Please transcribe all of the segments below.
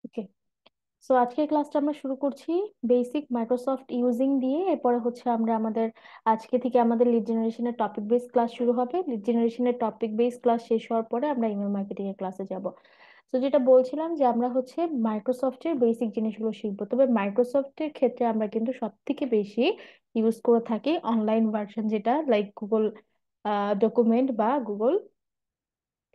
ওকে। So আজকের ক্লাসটা আমরা শুরু করছি বেসিক মাইক্রোসফট ইউজিং দিয়ে। এরপরে হচ্ছে আমরা আমাদের আজকে থেকে আমাদের লিড জেনারেশনের টপিক বেস ক্লাস শুরু হবে। লিড জেনারেশনের টপিক বেস ক্লাস শেষ হওয়ার পরে আমরা ইমেল মার্কেটিং এর ক্লাসে যাব। তো যেটা বলছিলাম যে আমরা হচ্ছে মাইক্রোসফটের বেসিক জিনিসগুলো শিখবো। তবে মাইক্রোসফটের ক্ষেত্রে আমরা কিন্তু সব থেকে বেশি ইউজ করে থাকি অনলাইন ভার্সন, যেটা লাইক গুগল ডকুমেন্ট বা গুগল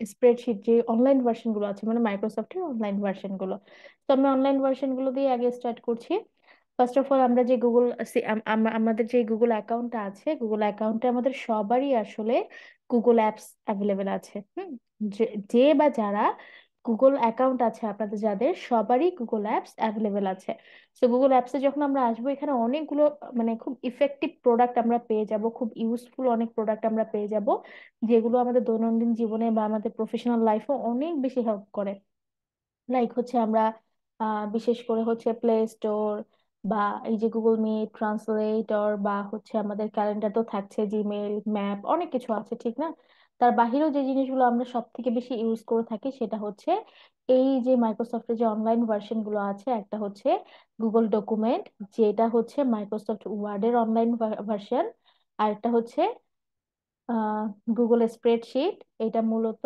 স্প্রেডশিট। যে অনলাইন ভার্সন গুলো আছে মানে মাইক্রোসফটের অনলাইন ভার্সন গুলো। তো আমি অনলাইন ভার্সন গুলো দিয়ে আগে স্টার্ট করছি। ফার্স্ট অফ অল আমরা যে গুগল আমাদের যে গুগল অ্যাকাউন্টটা আছে, গুগল অ্যাকাউন্টে আমাদের সবারই আসলে গুগল অ্যাপস অ্যাভেলেবেল আছে। যে যে বা যারা গুগল অ্যাকাউন্ট আছে আপনাদের, যাদের সবারই গুগল অ্যাপস অ্যাভেলেবেল আছে। তো গুগল অ্যাপসে যখন আমরা আসবো, এখানে অনেকগুলো মানে খুব ইফেক্টিভ প্রোডাক্ট আমরা পেয়ে যাব, খুব ইউজফুল অনেক প্রোডাক্ট আমরা পেয়ে যাব, যেগুলো আমাদের দৈনন্দিন জীবনে বা আমাদের প্রফেশনাল লাইফে অনেক বেশি হেল্প করে। লাইক হচ্ছে আমরা বিশেষ করে হচ্ছে প্লে স্টোর বা এই যে গুগল মিট, ট্রান্সলেটর, বা হচ্ছে আমাদের ক্যালেন্ডার তো থাকছে, জিমেল, ম্যাপ, অনেক কিছু আছে ঠিক না? তার বাহিরেও যে জিনিসগুলো আমরা সব থেকে বেশি ইউজ করে থাকি সেটা হচ্ছে এই যে মাইক্রোসফটের যে অনলাইন ভার্সন গুলো আছে। একটা হচ্ছে গুগল ডকুমেন্ট, যেটা হচ্ছে মাইক্রোসফট ওয়ার্ডের অনলাইন ভার্সন। আর একটা হচ্ছে গুগল স্প্রেডশিট, এটা মূলত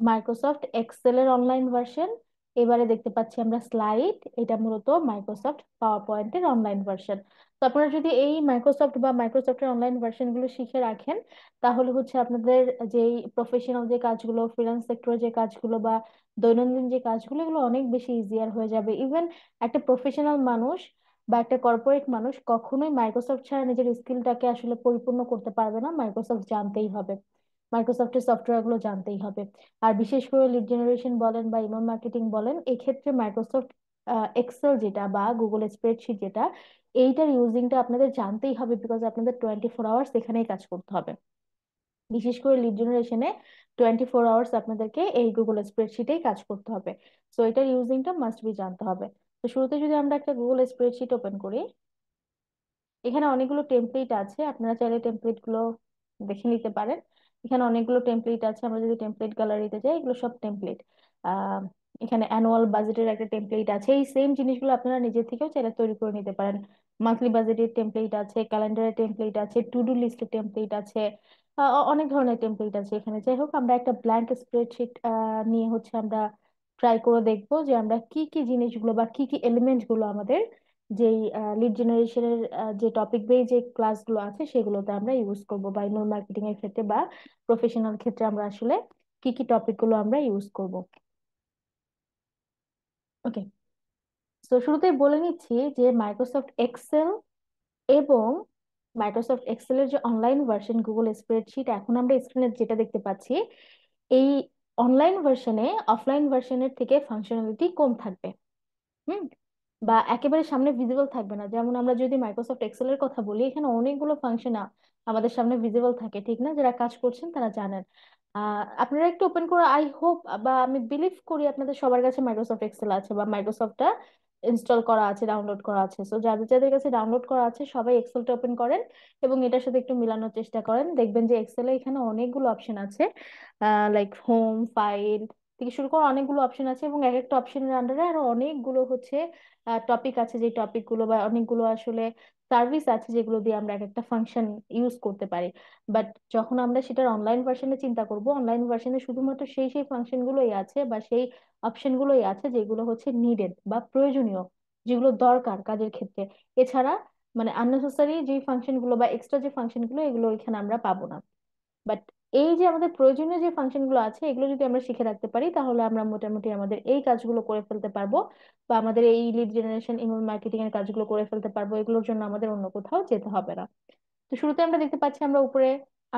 মাইক্রোসফট এক্সেলের অনলাইন ভার্সন। এবারে দেখতে পাচ্ছি আমরা স্লাইড, এটা মূলত মাইক্রোসফট পাওয়ার পয়েন্টের অনলাইন ভার্সন। তো আপনারা যদি এই মাইক্রোসফট বা মাইক্রোসফটের অনলাইন ভার্সন গুলো শিখে রাখেন, তাহলে হচ্ছে আপনাদের যেই প্রফেশনাল যে কাজগুলো, ফ্রিল্যান্স সেক্টরে যে কাজগুলো বা দৈনন্দিন যে কাজগুলো, এগুলো অনেক বেশি ইজিয়ার হয়ে যাবে। ইভেন একটা প্রফেশনাল মানুষ বা একটা কর্পোরেট মানুষ কখনোই মাইক্রোসফট ছাড়া নিজের স্কিলটাকে আসলে পরিপূর্ণ করতে পারবে না। মাইক্রোসফট জানতেই হবে, মাইক্রোসফটের সফটওয়্যার গুলো জানতেই হবে। আর বিশেষ করে লিড জেনারেশন বলেন বা ইমেল মার্কেটিং বলেন, এই ক্ষেত্রে মাইক্রোসফট এক্সেল যেটা বা গুগল স্প্রেডশিট যেটা, এইটার ইউজিংটা আপনাদের জানতেই হবে, বিকজ আপনাদের 24 আওয়ার্স এখানেই কাজ করতে হবে। বিশেষ করে লিড জেনারেশনে 24 আওয়ার্স আপনাদেরকে এই গুগল স্প্রেডশিটেই কাজ করতে হবে। সো এটার ইউজিংটা মাস্ট বি জানতে হবে। তো শুরুতে যদি আমরা একটা গুগল স্প্রেডশিট ওপেন করি, এখানে অনেকগুলো টেমপ্লেট আছে, আপনারা চাইলে টেমপ্লেট গুলো দেখে নিতে পারেন। এখানে অনেকগুলো টেমপ্লেট আছে, আমরা যদি টেমপ্লেট গ্যালারিতে যাই, এগুলো সব টেমপ্লেট। আহ এখানে অ্যানুয়াল বাজেটের একটা টেমপ্লেট আছে, এই সেম জিনিসগুলো আপনারা নিজে থেকেও চাইলে তৈরি করে নিতে পারেন। মান্থলি বাজেটের টেমপ্লেট আছে, ক্যালেন্ডারের টেমপ্লেট আছে, টু ডু লিস্টের টেমপ্লেট আছে। অনেক ধরনের টেমপ্লেট আছে এখানে। যাই হোক, আমরা একটা ব্ল্যাঙ্ক স্প্রেডশিট নিয়ে হচ্ছে আমরা ট্রাই করে দেখবো যে আমরা কি কি জিনিসগুলো বা কি কি এলিমেন্ট গুলো আমাদের যেই লিড জেনারেশনের যে টপিক বেই যে ক্লাসগুলো আছে সেগুলোতে আমরা ইউজ করব, বা ইমেল মার্কেটিং এর ক্ষেত্রে বা প্রফেশনাল ক্ষেত্রে আমরা আসলে কি কি টপিক গুলো আমরা ইউজ করব। ওকে। তো শুরুতেই বলে নিচ্ছি যে মাইক্রোসফট এক্সেল এবং মাইক্রোসফট এক্সেলের যে অনলাইন ভার্সন গুগল স্প্রেডশিট, এখন আমরা স্ক্রিনে যেটা দেখতে পাচ্ছি, এই অনলাইন ভার্সনে অফলাইন ভার্সনের থেকে ফাংশনালিটি কম থাকবে। হুম। বা একেবারে সামনে ভিজিবল থাকবে না। যেমন আমরা যদি মাইক্রোসফট এক্সেল এর কথা বলি, এখানে অনেকগুলো ফাংশন আমাদের সামনে ভিজিবল থাকে ঠিক না? যারা কাজ করছেন তারা জানেন। আপনারা একটু ওপেন করে, আই হোপ বা আমি বিলিভ করি আপনাদের সবার কাছে মাইক্রোসফট এক্সেল আছে বা মাইক্রোসফটটা ইনস্টল করা আছে, ডাউনলোড করা আছে। সো যাদের যাদের কাছে ডাউনলোড করা আছে সবাই এক্সেলটা ওপেন করেন এবং এটার সাথে একটু মিলানোর চেষ্টা করেন। দেখবেন যে এক্সেলে এখানে অনেকগুলো অপশন আছে, লাইক হোম, ফাইল থেকে শুরু করে অনেকগুলো অপশন আছে, এবং এক একটা অপশনের আন্ডারে আরো অনেকগুলো হচ্ছে টপিক আছে, যে টপিক গুলো বা অনেকগুলো আসলে সার্ভিস আছে যেগুলো দিয়ে আমরা এক একটা ফাংশন ইউজ করতে পারি। বাট যখন আমরা সেটার অনলাইন ভার্সনে চিন্তা করব, অনলাইন ভার্সনে শুধুমাত্র সেই সেই ফাংশন গুলোই আছে বা সেই অপশন গুলোই আছে যেগুলো হচ্ছে নিডেড বা প্রয়োজনীয়, যেগুলো দরকার কাজের ক্ষেত্রে। এছাড়া মানে আননেসেসারি যে ফাংশন গুলো বা এক্সট্রা যে ফাংশন গুলো, এগুলো এখানে আমরা পাবো না। বাট এই যে আমাদের প্রয়োজনীয় যে ফাংশন গুলো আছে, এগুলো যদি আমরা শিখে রাখতে পারি, তাহলে আমরা মোটামুটি আমাদের এই কাজগুলো করে ফেলতে পারবো, বা আমাদের এই লিড জেনারেশন, ইমেল মার্কেটিং এর কাজগুলো করে ফেলতে পারবো। এগুলোর জন্য আমাদের অন্য কোথাও যেতে হবে না। তো শুরুতে আমরা দেখতে পাচ্ছি আমরা উপরে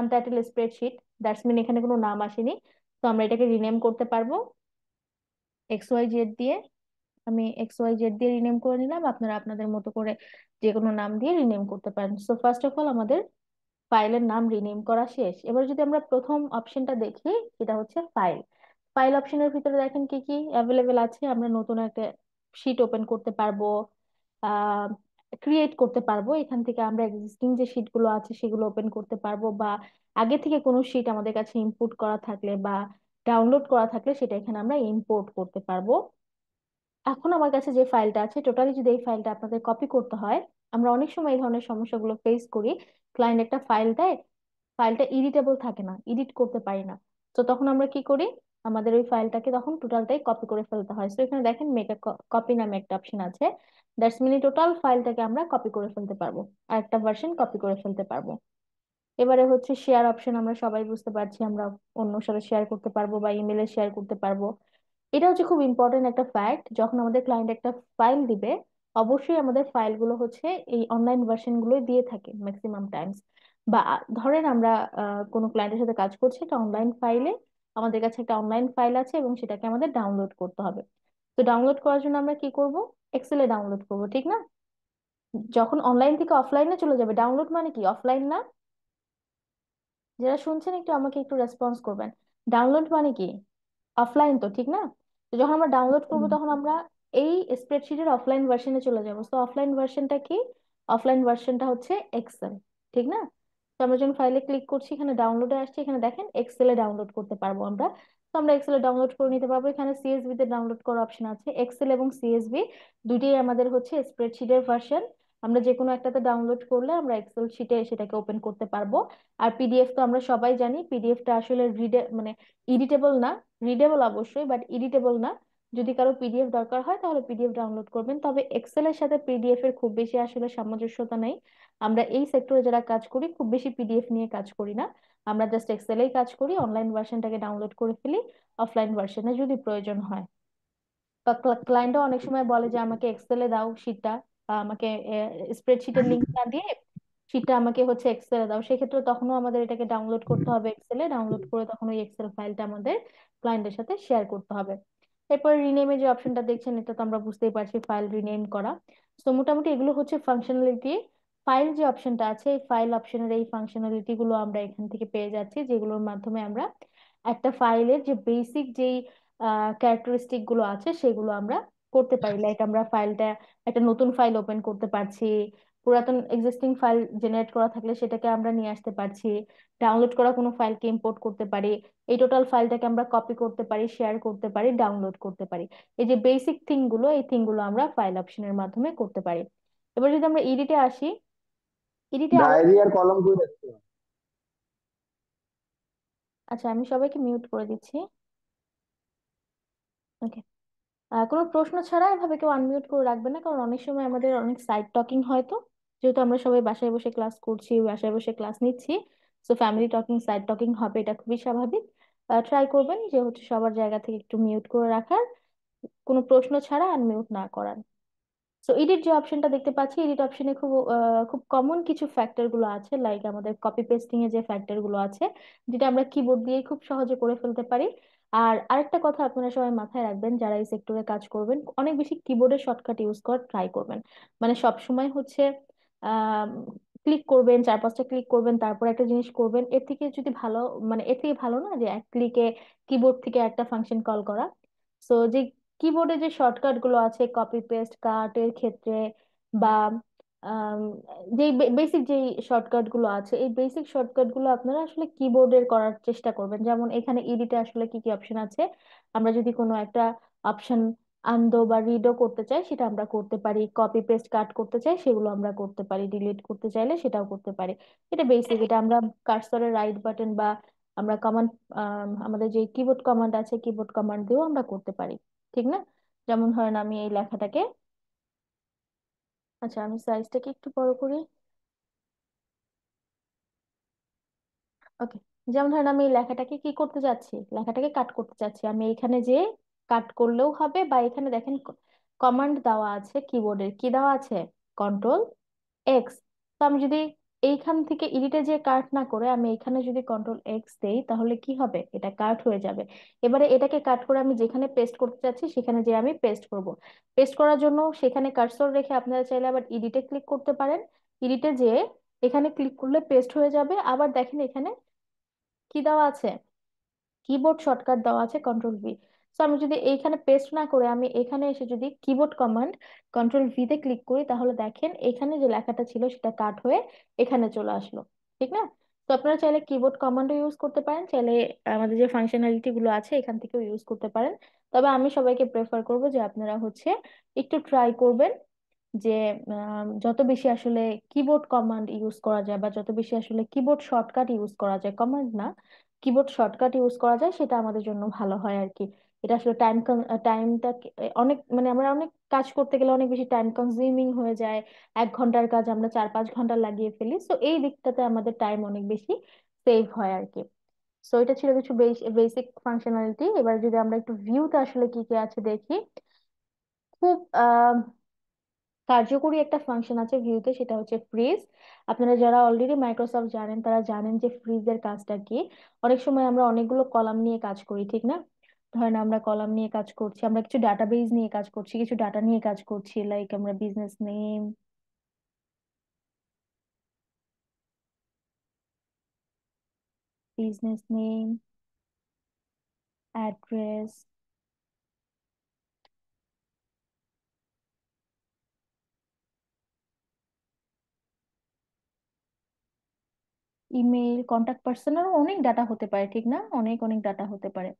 আনটাইটেল স্প্রেডশিট, দ্যাটস মিন এখানে কোনো নাম আসেনি। তো আমরা এটাকে রিনেম করতে পারবো এক্স ওয়াই জেড দিয়ে। আমি এক্স ওয়াই জেড দিয়ে রিনেম করে নিলাম, আপনারা আপনাদের মতো করে যে কোনো নাম দিয়ে রিনেম করতে পারেন। সো ফার্স্ট অফ অল আমাদের ফাইলের নাম রিনেম করা শেষ। এবার যদি আমরা প্রথম অপশনটা দেখি, সেটা হচ্ছে ফাইল। ফাইল অপশনের ভিতরে দেখেন কি কি অ্যাভেলেবেল আছে। আমরা নতুন একটা শিট ওপেন করতে পারবো, আহ ক্রিয়েট করতে পারবো। এখান থেকে আমরা এক্সিস্টিং যে শিট গুলো আছে সেগুলো ওপেন করতে পারবো, বা আগে থেকে কোনো শিট আমাদের কাছে ইনপুট করা থাকলে বা ডাউনলোড করা থাকলে সেটা এখানে আমরা ইম্পোর্ট করতে পারবো। এখন আমার কাছে যে ফাইলটা আছে, টোটালি যদি এই ফাইলটা আপনাদের কপি করতে হয়, আমরা অনেক সময় এই ধরনের সমস্যাগুলো ফেস করি। ক্লায়েন্ট একটা ফাইল দেয়, ফাইলটা এডিটেবল থাকে না, এডিট করতে পারি না। তো তখন আমরা কি করি, আমাদের ওই ফাইলটাকে তখন টোটালটাই কপি করে ফেলতে হয়। তো এখানে দেখেন মেক আ কপি নামে একটা অপশন আছে। দ্যাটস মিনি টোটাল ফাইলটাকে আমরা কপি করে ফেলতে পারবো, আর একটা ভার্সন কপি করে ফেলতে পারবো। এবারে হচ্ছে শেয়ার অপশন, আমরা সবাই বুঝতে পারছি আমরা অন্যর সাথে শেয়ার করতে পারবো বা ইমেলে শেয়ার করতে পারবো। এটা হচ্ছে খুব ইম্পর্টেন্ট একটা ফ্যাক্ট, যখন আমাদের ক্লায়েন্ট একটা ফাইল দিবে, অবশ্যই আমাদের ফাইলগুলো হচ্ছে এই অনলাইন ভার্সন গুলোই দিয়ে থাকে ম্যাক্সিমাম টাইমস। বা ধরেন আমরা কোনো ক্লায়েন্টের সাথে কাজ করছি, একটা অনলাইন ফাইলে, আমাদের কাছে একটা অনলাইন ফাইল আছে এবং সেটাকে আমাদের ডাউনলোড করতে হবে। তো ডাউনলোড করার জন্য আমরা কি করব, এক্সেলে ডাউনলোড করব, ঠিক না? যখন অনলাইন থেকে অফলাইনে চলে যাবে, ডাউনলোড মানে কি, অফলাইন না? যারা শুনছেন একটু আমাকে একটু রেসপন্স করবেন। ডাউনলোড মানে কি, অফলাইন তো, ঠিক না? তো যখন আমরা ডাউনলোড করব তখন আমরা এই স্প্রেডশিটের অফলাইন ভার্সনে চলে যাব। তো অফলাইন ভার্সনটা কি, অফলাইন ভার্সনটা হচ্ছে এক্সেল, ঠিক না? তো আমরা যখন ফাইলে ক্লিক করছি, এখানে ডাউনলোডে আসছি, এখানে দেখেন এক্সেলে ডাউনলোড করতে পারবো আমরা। তো আমরা এক্সেলে ডাউনলোড করে নিতে পারবো। এখানে সিএসভি তে ডাউনলোড করার অপশন আছে। এক্সেল এবং সিএসভি দুইটাই আমাদের হচ্ছে স্প্রেডশিটের ভার্সন। আমরা যে কোনো একটাতে ডাউনলোড করলে আমরা এক্সেল শিটে সেটাকে ওপেন করতে পারবো। আর পিডিএফ তো আমরা সবাই জানি, পিডিএফটা আসলে মানে এডিটেবল না, রিডেবল অবশ্যই, বাট এডিটেবল না। যদি কারো পিডিএফ দরকার হয় তাহলে পিডিএফ ডাউনলোড করবেন, তবে এক্সেল এর সাথে পিডিএফ এর খুব বেশি আসলে সামঞ্জস্যতা নেই। আমরা এই সেক্টরে যারা কাজ করি খুব বেশি পিডিএফ নিয়ে কাজ করি না, আমরা জাস্ট এক্সেলেই কাজ করি, অনলাইন ভার্সনটাকে ডাউনলোড করে ফেলি অফলাইন ভার্সনে যদি প্রয়োজন হয়। বা ক্লায়েন্টও অনেক সময় বলে যে আমাকে এক্সেলে দাও শিটটা, আমাকে স্প্রেডশিটের লিংক না দিয়ে শিটটা আমাকে হচ্ছে এক্সেলে দাও। সেক্ষেত্রে তখনও আমাদের এটাকে ডাউনলোড করতে হবে এক্সেলে, ডাউনলোড করে তখন ওই এক্সেল ফাইলটা আমাদের ক্লায়েন্টের সাথে শেয়ার করতে হবে। এরপর রিনেমে যে অপশনটা দেখছেন, এটা তো আমরা বুঝতেই পারছি, ফাইল রিনেম করা। তো মোটামুটি এগুলো হচ্ছে ফাংশনালিটি। ফাইল যে অপশনটা আছে, এই ফাইল অপশনের এই ফাংশনালিটি গুলো আমরা এখান থেকে পেয়ে যাচ্ছি, যেগুলোর মাধ্যমে আমরা একটা ফাইলের যে বেসিক যেই ক্যারেক্টারিস্টিক গুলো আছে সেগুলো আমরা করতে পারি। লাইক আমরা ফাইলটা, একটা নতুন ফাইল ওপেন করতে পারছি, পুরাতন এক্সিস্টিং ফাইল জেনারেট করা থাকলে সেটাকে আমরা নিয়ে আসতে পারছি, ডাউনলোড করা কোনো ফাইলকে ইম্পোর্ট করতে পারি, এই টোটাল ফাইলটাকে আমরা কপি করতে পারি, শেয়ার করতে পারি, ডাউনলোড করতে পারি। এই যে বেসিক থিং গুলো, এই থিং গুলো আমরা ফাইল অপশনের মাধ্যমে করতে পারি। এবার যদি আমরা এডিটে আসি, এডিটে আরো, ডায়েরি আর কলম করে রাখতে হবে। আচ্ছা আমি সবাইকে মিউট করে দিচ্ছি। ওকে। কোনো প্রশ্ন ছাড়া এভাবে কেউ আনমিউট করে রাখবে না, কারণ অনেক সময় আমাদের অনেক সাইড টকিং হয়। তো যেহেতু আমরা সবাই বাসায় বসে ক্লাস করছি, বাসায় বসে ক্লাস নিচ্ছি, so family talking, side talking হবে, এটা খুবই স্বাভাবিক। ট্রাই করবেন যে হচ্ছে সবার জায়গা থেকে একটু মিউট করে রাখার, কোনো প্রশ্ন ছাড়া আনমিউট না করার। সো এডিট যে অপশনটা দেখতে পাচ্ছি, এডিট অপশনে খুব খুব কমন কিছু ফ্যাক্টর গুলো আছে, লাইক আমাদের কপি পেস্টিং এর যে ফ্যাক্টর গুলো আছে, যেটা আমরা কিবোর্ড দিয়ে খুব সহজে করে ফেলতে পারি। আর আরেকটা কথা আপনারা সবাই মাথায় রাখবেন, যারা এই সেক্টরে কাজ করবেন, অনেক বেশি কিবোর্ডের শর্টকাট ইউজ করার ট্রাই করবেন। মানে সব সময় হচ্ছে আহ ক্লিক করবেন, চার পাঁচটা ক্লিক করবেন, তারপর একটা জিনিস করবেন, এর থেকে যদি ভালো, মানে এর থেকে ভালো না যে এক ক্লিকে কিবোর্ড থেকে একটা ফাংশন কল করা। সো যে কিবোর্ডে যে শর্টকাট গুলো আছে কপি পেস্ট কাট এর ক্ষেত্রে, বা আম, যে বেসিক যে শর্টকাট গুলো আছে, এই বেসিক শর্টকাট গুলো আপনারা আসলে কিবোর্ডের করার চেষ্টা করবেন। যেমন এখানে এডিটে আসলে কি কি অপশন আছে, আমরা যদি কোনো একটা অপশন আনদো বা রিডও করতে চাই সেটা আমরা করতে পারি, কপি পেস্ট কাট করতে চাই সেগুলো আমরা করতে পারি, ডিলিট করতে চাইলে সেটাও করতে পারি। এটা বেসিক, এটা আমরা কার্সরের রাইট বাটন বা আমরা কমান্ড, আমাদের যে কিবোর্ড কমান্ড আছে কিবোর্ড কমান্ড দিয়েও আমরা করতে পারি, ঠিক না? যেমন ধরেন আমি এই লেখাটাকে, আচ্ছা আমি সাইজটাকে একটু বড় করি। ওকে। যেমন ধরেন আমি এই লেখাটাকে কি করতে যাচ্ছি, লেখাটাকে কাট করতে চাচ্ছি, আমি এখানে যে কাট করলেও হবে, বা এখানে দেখেন কমান্ড দেওয়া আছে, কিবোর্ডের কি দেওয়া আছে, কন্ট্রোল এক্স। তো আমি যদি এইখান থেকে এডিটে যে কাট না করে আমি এখানে যদি কন্ট্রোল এক্স দেই তাহলে কি হবে, এটা কাট হয়ে যাবে। এবারে এটাকে কাট করে আমি যেখানে পেস্ট করতে চাচ্ছি সেখানে যে আমি পেস্ট করব। পেস্ট করার জন্য সেখানে কার্সর রেখে আপনারা চাইলে আবার এডিটে ক্লিক করতে পারেন। এডিটে যে এখানে ক্লিক করলে পেস্ট হয়ে যাবে। আবার দেখেন এখানে কি দেওয়া আছে, কিবোর্ড শর্টকাট দেওয়া আছে কন্ট্রোল ভি। তো আমি যদি এইখানে পেস্ট না করে আমি এখানে এসে যদি কিবোর্ড কমান্ড কন্ট্রোল ভি তে ক্লিক করি তাহলে দেখেন এখানে যে লেখাটা ছিল সেটা কাট হয়ে এখানে চলে আসলো, ঠিক না? তো তো আপনারা চাইলে কিবোর্ড কমান্ডও ইউজ করতে পারেন, চাইলে আমাদের যে ফাংশনালিটি গুলো আছে এখান থেকেও ইউজ করতে পারেন। তবে আমি সবাইকে প্রেফার করব যে আপনারা হচ্ছে একটু ট্রাই করবেন যে যত বেশি আসলে কিবোর্ড কমান্ড ইউজ করা যায় বা যত বেশি আসলে কিবোর্ড শর্টকাট ইউজ করা যায়, কমান্ড না, কিবোর্ড শর্টকাট ইউজ করা যায়, সেটা আমাদের জন্য ভালো হয় আর কি। এটা আসলে টাইমটা অনেক, মানে আমরা অনেক কাজ করতে গেলে অনেক বেশি টাইম কনজিউমিং হয়ে যায়। 1 ঘন্টার কাজ আমরা 4-5 ঘন্টা লাগিয়ে ফেলি, সো এই দিকটাতে আমাদের টাইম অনেক বেশি সেভ হয় আর কি। সো এটা ছিল কিছু বেসিক ফাংশনালিটি। এবার যদি আমরা একটু ভিউতে আসলে কি কি আছে দেখি, খুব কার্যকরী একটা ফাংশন আছে ভিউতে, সেটা হচ্ছে ফ্রিজ। আপনারা যারা অলরেডি মাইক্রোসফট জানেন তারা জানেন যে ফ্রিজের কাজটা কি। অনেক সময় আমরা অনেকগুলো কলাম নিয়ে কাজ করি, ঠিক না? ধরেন আমরা কলাম নিয়ে কাজ করছি, আমরা কিছু ডাটাবেজ নিয়ে কাজ করছি, কিছু ডাটা নিয়ে কাজ করছি, লাইক আমরা business name, address, email, contact person, আরো অনেক ডাটা হতে পারে, ঠিক না? অনেক অনেক ডাটা হতে পারে।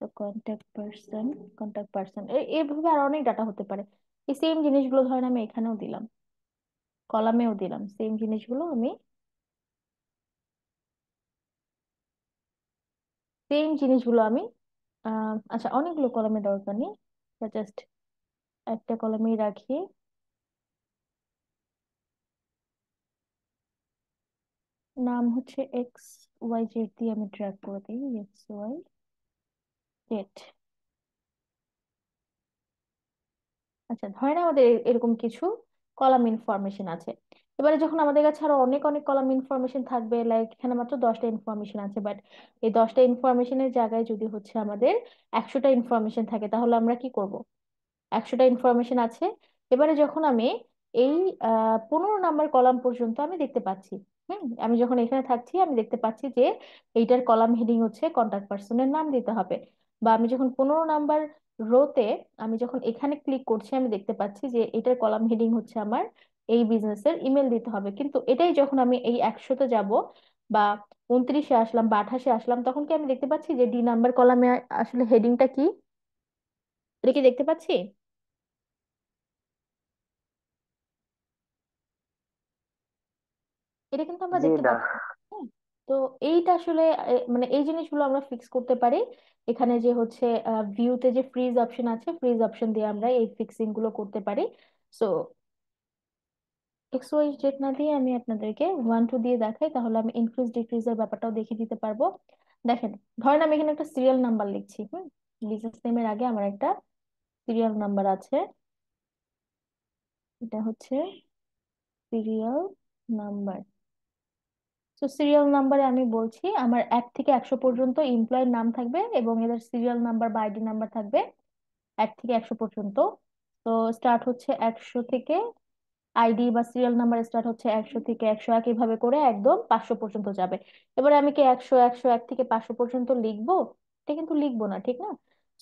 তো কন্ট্যাক্ট পার্সন এইভাবে আর অনেক ডাটা হতে পারে। এই সেম জিনিসগুলো ধরেন আমি এখানেও দিলাম, কলামেও দিলাম, সেম জিনিসগুলো আমি, আচ্ছা অনেকগুলো কলামের দরকার নেই, জাস্ট একটা কলামেই রাখি। নাম হচ্ছে এক্স ওয়াই জেড দিয়ে আমি ট্র্যাক করে দিই, X Y Z। আচ্ছা ধরেন আমাদের এরকম কিছু কলাম ইনফরমেশন আছে। এবারে যখন আমাদের কাছে আরো অনেক অনেক কলাম ইনফরমেশন থাকবে, লাইক এখানে মাত্র 10টা ইনফরমেশন আছে, বাট এই 10টা ইনফরমেশনের জায়গায় যদি হচ্ছে আমাদের 100টা ইনফরমেশন থাকে, তাহলে আমরা কি করব? 100টা ইনফরমেশন আছে। এবারে যখন আমি এই 15 নাম্বার কলাম পর্যন্ত আমি দেখতে পাচ্ছি, আমি যখন এখানে থাকছি আমি দেখতে পাচ্ছি যে এইটার কলাম হেডিং হচ্ছে কন্টাক্ট পার্সনের নাম দিতে হবে। বা আমি যখন 15 নাম্বার রোতে, আমি যখন এখানে ক্লিক করছি আমি দেখতে পাচ্ছি যে এটার কলাম হেডিং হচ্ছে আমার এই বিজনেসের ইমেল দিতে হবে। কিন্তু এটাই যখন আমি এই 100তে যাব বা 29-এ আসলাম বা 28-এ আসলাম, তখন কি আমি দেখতে পাচ্ছি যে D নাম্বার কলামে আসলে হেডিংটা কি? এটা কি দেখতে পাচ্ছি? এটা কিন্তু আমরা জি দেখতে না। পাচ্ছি। হ্যাঁ। তো এইটা আসলে মানে এই জিনিসগুলো আমরা ফিক্স করতে পারি। এখানে যে হচ্ছে ভিউতে যে ফ্রিজ অপশন আছে, ফ্রিজ অপশন দিয়ে আমরা এই ফিক্সিং গুলো করতে পারি। সো X Y Z না দিয়ে আমি আপনাদেরকে 1 2 দিয়ে দেখাই, তাহলে আমি ইনক্রিজ ডিক্রিজের ব্যাপারটাও দেখিয়ে দিতে পারবো। দেখেন, ধরেন আমি এখানে একটা সিরিয়াল নাম্বার লিখছি, বিজনেস নেমের আগে আমার একটা সিরিয়াল নাম্বার আছে, এটা হচ্ছে সিরিয়াল নাম্বার। তো সিরিয়াল নাম্বারে আমি বলছি আমার 1 থেকে 100 পর্যন্ত এমপ্লয়ের নাম থাকবে এবং এদের সিরিয়াল নাম্বার বা আইডি নাম্বার থাকবে 1 থেকে 100 পর্যন্ত। তো স্টার্ট হচ্ছে 100 থেকে, আইডি বা সিরিয়াল নাম্বার স্টার্ট হচ্ছে 100 থেকে 101, এভাবে করে একদম 500 পর্যন্ত যাবে। এবারে আমি কি 100 101 থেকে 500 পর্যন্ত লিখবো? এটা কিন্তু লিখবো না, ঠিক না?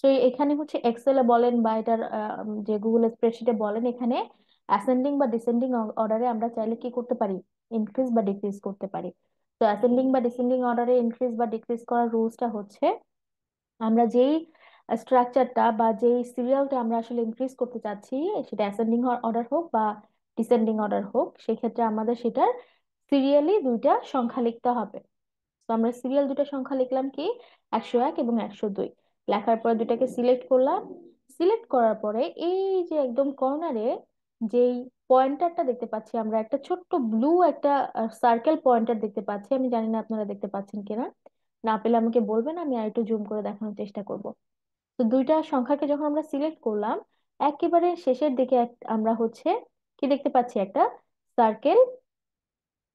তো এখানে হচ্ছে এক্সেলে বলেন বা এটার যে গুগল স্প্রেডশিটে বলেন, এখানে অ্যাসেন্ডিং বা ডিসেন্ডিং অর্ডারে আমরা চাইলে কি করতে পারি? ইনক্রিজ বা ডিক্রিজ করতে পারি। তো অ্যাসেন্ডিং বা ডিসেন্ডিং অর্ডারে ইনক্রিজ বা ডিক্রিজ করার রুলসটা হচ্ছে, আমরা যেই স্ট্রাকচারটা বা যেই সিরিয়ালটা আমরা আসলে ইনক্রিজ করতে চাচ্ছি, সেটা অ্যাসেন্ডিং অর্ডার হোক বা ডিসেন্ডিং অর্ডার হোক, সেক্ষেত্রে আমাদের সেটার সিরিয়ালি দুইটা সংখ্যা লিখতে হবে। তো আমরা সিরিয়াল দুটো সংখ্যা লিখলাম কি, 101 এবং 102। লেখার পরে দুটাকে সিলেক্ট করলাম। সিলেক্ট করার পরে এই যে একদম কর্নারে যেই পয়েন্টারটা দেখতে পাচ্ছি, আমরা একটা ছোট্ট ব্লু একটা সার্কেল পয়েন্টার দেখতে পাচ্ছি, আমি জানি না আপনারা দেখতে পাচ্ছেন কিনা। না পেলে আমাকে বলবেন, আমি আর একটু জুম করে দেখানোর চেষ্টা করব। তো দুইটা সংখ্যাকে যখন আমরা সিলেক্ট করলাম, একেবারে শেষের দিকে আমরা হচ্ছে কি দেখতে পাচ্ছি, একটা সার্কেল,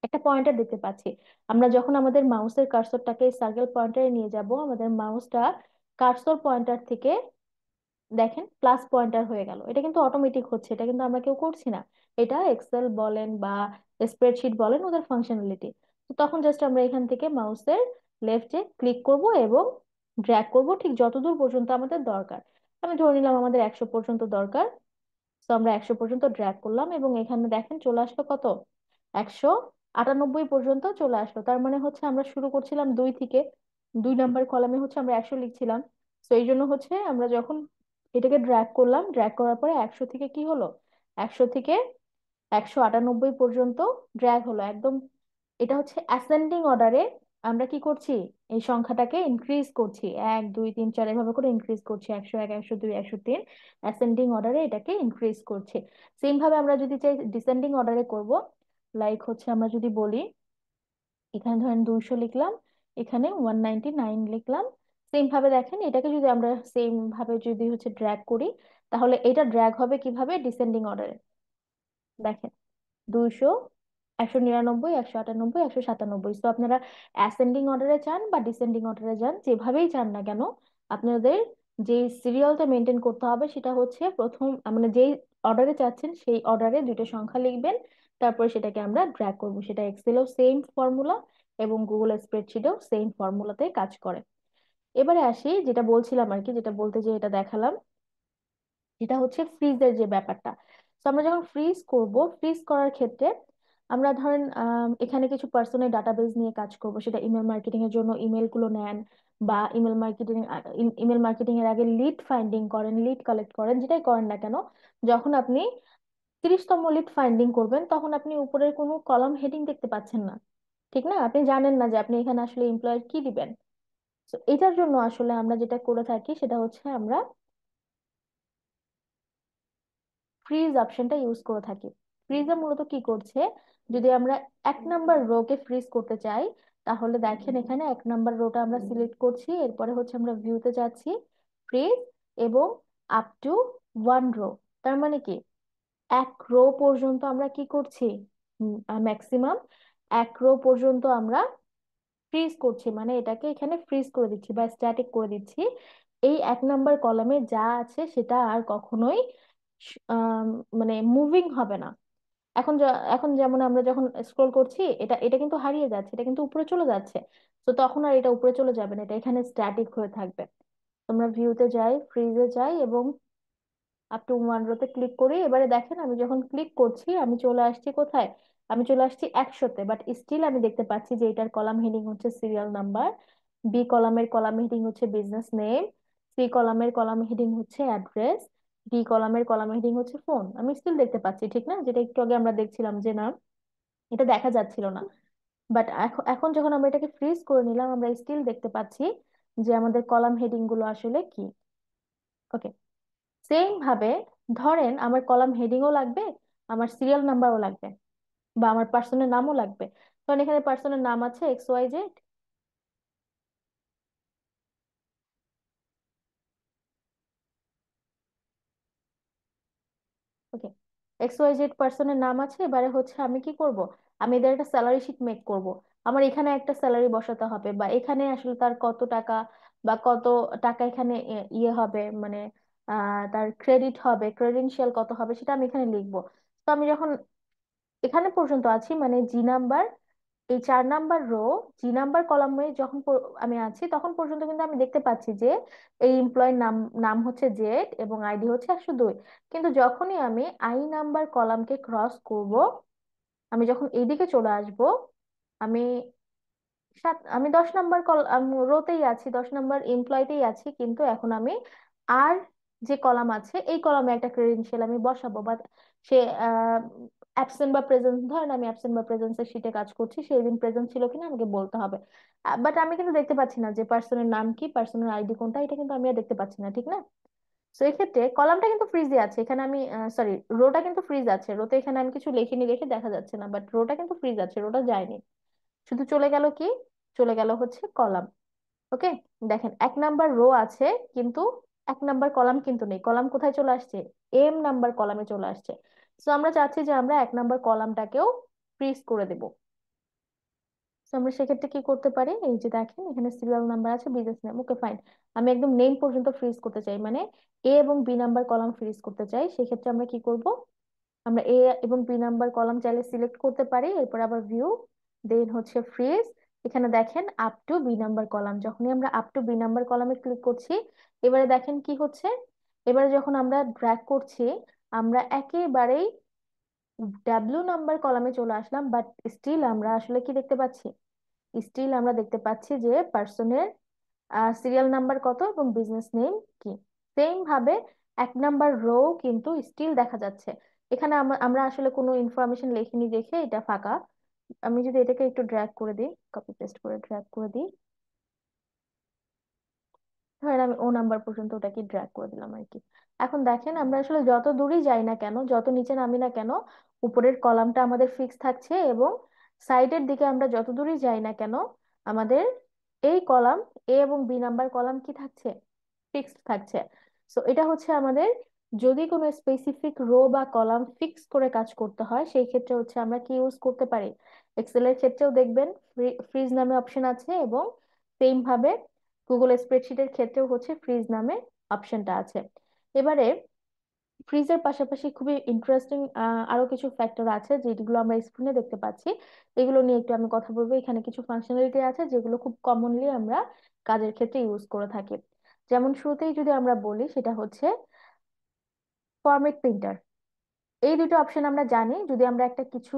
একটা পয়েন্টার দেখতে পাচ্ছি। আমরা যখন আমাদের মাউসের কার্সরটাকে সার্কেল পয়েন্টারে নিয়ে যাব, আমাদের মাউসটা কার্সর পয়েন্টার থেকে দেখেন প্লাস পয়েন্টার হয়ে গেল। এটা কিন্তু অটোমেটিক হচ্ছে, এটা কিন্তু আমরা কেউ করছি না। এটা এক্সেল বলেন বা স্প্রেডশিট বলেন, ওদের ফাংশনালিটি। তো তখন জাস্ট আমরা এখান থেকে মাউসের লেফটে ক্লিক করব এবং ড্র্যাগ করব ঠিক যতদূর পর্যন্ত আমাদের দরকার। আমি ধরে নিলাম আমাদের 100 পর্যন্ত দরকার। তো আমরা 100 পর্যন্ত ড্র্যাগ করলাম এবং এখানে দেখেন চলে আসলো কত, 100। 98 পর্যন্ত চলে আসলো। তার মানে হচ্ছে আমরা শুরু করছিলাম 2 থেকে, 2 নাম্বার কলামে হচ্ছে আমরা 100 লিখছিলাম। তো এই জন্য হচ্ছে আমরা যখন এটাকে ড্র্যাগ করলাম, ড্র্যাগ করার পরে 100 থেকে কি হলো, 100 থেকে 198 পর্যন্ত ড্র্যাগ হলো একদম। এটা হচ্ছে অ্যাসেন্ডিং অর্ডারে আমরা কি করছি, এই সংখ্যাটাকে ইনক্রিজ করছি, 1 2 3 4 এভাবে করে ইনক্রিজ করছি, 101 102 103, অ্যাসেন্ডিং অর্ডারে এটাকে ইনক্রিজ করছে। সেম ভাবে আমরা যদি চাই ডিসেন্ডিং অর্ডারে করব, লাইক হচ্ছে আমরা যদি বলি এখানে ধরেন 200 লিখলাম, এখানে 199 লিখলাম। সেম ভাবে দেখেন এটাকে যদি আমরা সেম ভাবে যদি হচ্ছে ড্র্যাগ করি, তাহলে এটা ড্র্যাগ হবে কিভাবে, ডিসেন্ডিং অর্ডারে। দেখেন 200, 199, 198, 197। তো আপনারা অ্যাসেন্ডিং অর্ডারে চান বা ডিসেন্ডিং অর্ডারে যান, যেভাবেই চান না কেন, আপনাদের যে সিরিয়ালটা মেনটেন করতে হবে সেটা হচ্ছে প্রথম মানে যেই অর্ডারে চাচ্ছেন সেই অর্ডারে দুইটা সংখ্যা লিখবেন, তারপরে সেটাকে আমরা ড্র্যাগ করব। সেটা এক্সেলেও সেম ফর্মুলা এবং গুগল স্প্রেডশিটেও সেম ফর্মুলাতে কাজ করে। এবারে আসি যেটা বলছিলাম আর কি, যেটা বলতে যে এটা দেখালাম, যেটা হচ্ছে ফ্রিজের যে ব্যাপারটা। তো আমরা যখন ফ্রিজ করব, ফ্রিজ করার ক্ষেত্রে আমরা ধরেন এখানে কিছু পার্সোনাল ডাটাবেজ নিয়ে কাজ করব, সেটা ইমেল মার্কেটিং এর জন্য ইমেল গুলো নেন, বা ইমেল মার্কেটিং এর আগে লিড ফাইন্ডিং করেন, লিড কালেক্ট করেন, যেটাই করেন না কেন, যখন আপনি 30তম লিড ফাইন্ডিং করবেন তখন আপনি উপরের কোনো কলাম হেডিং দেখতে পাচ্ছেন না, ঠিক না? আপনি জানেন না যে আপনি এখানে আসলে এমপ্লয়ের কি দিবেন। তো এটার জন্য আসলে আমরা যেটা করে থাকি সেটা হচ্ছে আমরা ফ্রিজ অপশনটা ইউজ করে থাকি। ফ্রিজে মূলত কি করছে, যদি আমরা 1 নাম্বার রোকে ফ্রিজ করতে চাই, তাহলে দেখেন এখানে 1 নাম্বার রোটা আমরা সিলেক্ট করছি, এরপরে হচ্ছে আমরা ভিউতে যাচ্ছি, ফ্রিজ, এবং আপ টু 1 রো। তার মানে কি 1 রো পর্যন্ত আমরা কি করছি, ম্যাক্সিমাম 1 রো পর্যন্ত আমরা ফ্রিজ করছি, মানে এটাকে এখানে ফ্রিজ করে দিচ্ছি বা স্ট্যাটিক করে দিচ্ছি। এই 1 নাম্বার কলামে যা আছে সেটা আর কখনোই স- আম, মানে মুভিং হবে না। এখন যেমন আমরা যখন স্ক্রল করছি, এটা এটা কিন্তু হারিয়ে যাচ্ছে, এটা কিন্তু উপরে চলে যাচ্ছে। তো তখন আর এটা উপরে চলে যাবে না, এটা এখানে স্ট্যাটিক হয়ে থাকবে। তোমরা ভিউতে যাই, ফ্রিজে যাই এবং আপ টু 1 রোতে ক্লিক করি। এবারে দেখেন আমি যখন ক্লিক করছি আমি চলে আসছি কোথায়, আমি চলে আসছি 100-তে, বাট স্টিল আমি দেখতে পাচ্ছি যে এটার কলাম হেডিং হচ্ছে সিরিয়াল নাম্বার, বি কলামের কলাম হেডিং হচ্ছে বিজনেস নেম, সি কলামের কলাম হেডিং হচ্ছে অ্যাড্রেস, ডি কলামের কলাম হেডিং হচ্ছে ফোন। আমি স্টিল দেখতে পাচ্ছি, ঠিক না? যেটা একটু আগে আমরা দেখছিলাম যে না, এটা দেখা যাচ্ছিল না। বাট এখন এখন যখন আমরা এটাকে ফ্রিজ করে নিলাম, আমরা স্টিল দেখতে পাচ্ছি যে আমাদের কলাম হেডিং গুলো আসলে কি। ওকে, সেম ভাবে ধরেন আমার কলাম হেডিংও লাগবে, আমার সিরিয়াল নাম্বারও লাগবে, বা আমার পার্সনের নামও লাগবে। কারণ এখানে পার্সনের নাম আছে XYZ। ওকে, XYZ পার্সনের নাম আছে। এবারে হচ্ছে আমি কি করব, আমি এদের একটা স্যালারি শিট মেক করব। আমার এখানে একটা স্যালারি বসাতে হবে, বা এখানে আসলে তার কত টাকা বা কত টাকা এখানে ইয়ে হবে, মানে তার ক্রেডিট হবে, ক্রেডেনশিয়াল কত হবে সেটা আমি এখানে লিখবো। তো আমি যখন এখানে পর্যন্ত আছি, মানে জি নাম্বার, এই 4 নাম্বার রো, জি নাম্বার কলামে যখন আমি আছি তখন পর্যন্ত কিন্তু আমি দেখতে পাচ্ছি যে এই এমপ্লয়ের নাম নাম হচ্ছে জেড এবং আইডি হচ্ছে 102। কিন্তু যখনই আমি আই নাম্বার কলামকে ক্রস করব, আমি যখন এইদিকে চলে আসব, আমি আমি 10 নাম্বার রোতেই আছি, 10 নাম্বার এমপ্লয়তেই আছি, কিন্তু এখন আমি আর যে কলাম আছে এই কলামে একটা ক্রেডেনশিয়াল আমি বসাবো, বা সে অ্যাবসেন্ট বা প্রেজেন্ট, ধরেন আমি অ্যাবসেন্ট বা প্রেজেন্সের শিটে কাজ করছি, সেই দিন প্রেজেন্ট ছিল কিনা আমাকে বলতে হবে। বাট আমি কিন্তু দেখতে পাচ্ছি না যে পার্সনের নাম কি, পার্সনের আইডি কোনটা, এটা কিন্তু আমি আর দেখতে পাচ্ছি না, ঠিক না? তো এই ক্ষেত্রে কলামটা কিন্তু ফ্রিজে আছে, এখানে আমি সরি, রোটা কিন্তু ফ্রিজ আছে, রোতে এখানে আমি কিছু লিখিনি রেখে দেখা যাচ্ছে না, বাট রোটা কিন্তু ফ্রিজ আছে, রোটা যায়নি। শুধু চলে গেল কি, চলে গেল হচ্ছে কলাম। ওকে, দেখেন 1 নাম্বার রো আছে, কিন্তু 1 নাম্বার কলাম কিন্তু নেই। কলাম কোথায় চলে আসছে, এম নাম্বার কলামে চলে আসছে। তো আমরা চাচ্ছি যে আমরা 1 নাম্বার কলামটাকেও ফ্রিজ করে দেব। তো আমরা সেক্ষেত্রে কি করতে পারি, এই যে দেখেন এখানে সিরিয়াল নাম্বার আছে, বিজনেস নেম, ওকে ফাইন। আমি একদম নেম পর্যন্ত ফ্রিজ করতে চাই, মানে এ এবং বি নাম্বার কলাম ফ্রিজ করতে চাই। সেক্ষেত্রে আমরা কি করব, আমরা এ এবং বি নাম্বার কলাম চাইলে সিলেক্ট করতে পারি, এরপর আবার ভিউ, দেন হচ্ছে ফ্রিজ। এখানে দেখেন up to B number column, যখনই আমরা আপ টু বি নাম্বার কলামে ক্লিক করছি, এবারে দেখেন কি হচ্ছে, এবারে যখন আমরা ড্র্যাগ করছি, আমরা একেবারেই ডাব্লিউ নাম্বার কলামে চলে আসলাম, বাট স্টিল আমরা আসলে কি দেখতে পাচ্ছি? স্টিল আমরা দেখতে পাচ্ছি যে পার্সনের সিরিয়াল নাম্বার কত এবং বিজনেস নেম কি। সেম ভাবে 1 নাম্বার রো কিন্তু স্টিল দেখা যাচ্ছে। এখানে আমরা আসলে কোনো ইনফরমেশন লিখিনি দেখে এটা ফাঁকা। আমি যদি এটাকে একটু ড্র্যাগ করে দিই, কপি পেস্ট করে ড্র্যাগ করে দিই, ধরেন আমি ও নাম্বার পর্যন্ত ওটাকে ড্র্যাগ করে দিলাম আর কি। এখন দেখেন আমরা আসলে যত দূরই যাই না কেন, যত নিচে নামি না কেন, উপরের কলামটা আমাদের ফিক্স থাকছে, এবং সাইডের দিকে আমরা যত দূরই যাই না কেন, আমাদের এই কলাম এ এবং বি নাম্বার কলাম কি থাকছে? ফিক্সড থাকছে। সো এটা হচ্ছে আমাদের, যদি কোনো স্পেসিফিক রো বা কলাম ফিক্স করে কাজ করতে হয় সেই ক্ষেত্রে হচ্ছে আমরা কি ইউজ করতে পারি। এক্সেল এর ক্ষেত্রেও দেখবেন ফ্রিজ নামে অপশন আছে, এবং সেম ভাবে গুগল স্প্রেডশিটের ক্ষেত্রেও হচ্ছে ফ্রিজ নামে অপশনটা আছে। এবারে ফ্রিজের পাশাপাশি খুবই ইন্টারেস্টিং আরো কিছু ফ্যাক্টর আছে যেগুলো আমরা স্ক্রিনে দেখতে পাচ্ছি। এগুলো নিয়ে একটু আমি কথা বলবো। এখানে কিছু ফাংশনালিটি আছে যেগুলো খুব কমনলি আমরা কাজের ক্ষেত্রে ইউজ করে থাকি। যেমন শুরুতেই যদি আমরা বলি, সেটা হচ্ছে ফরম্যাট প্রিন্টার। এই দুটো অপশন আমরা জানি, যদি আমরা একটা কিছু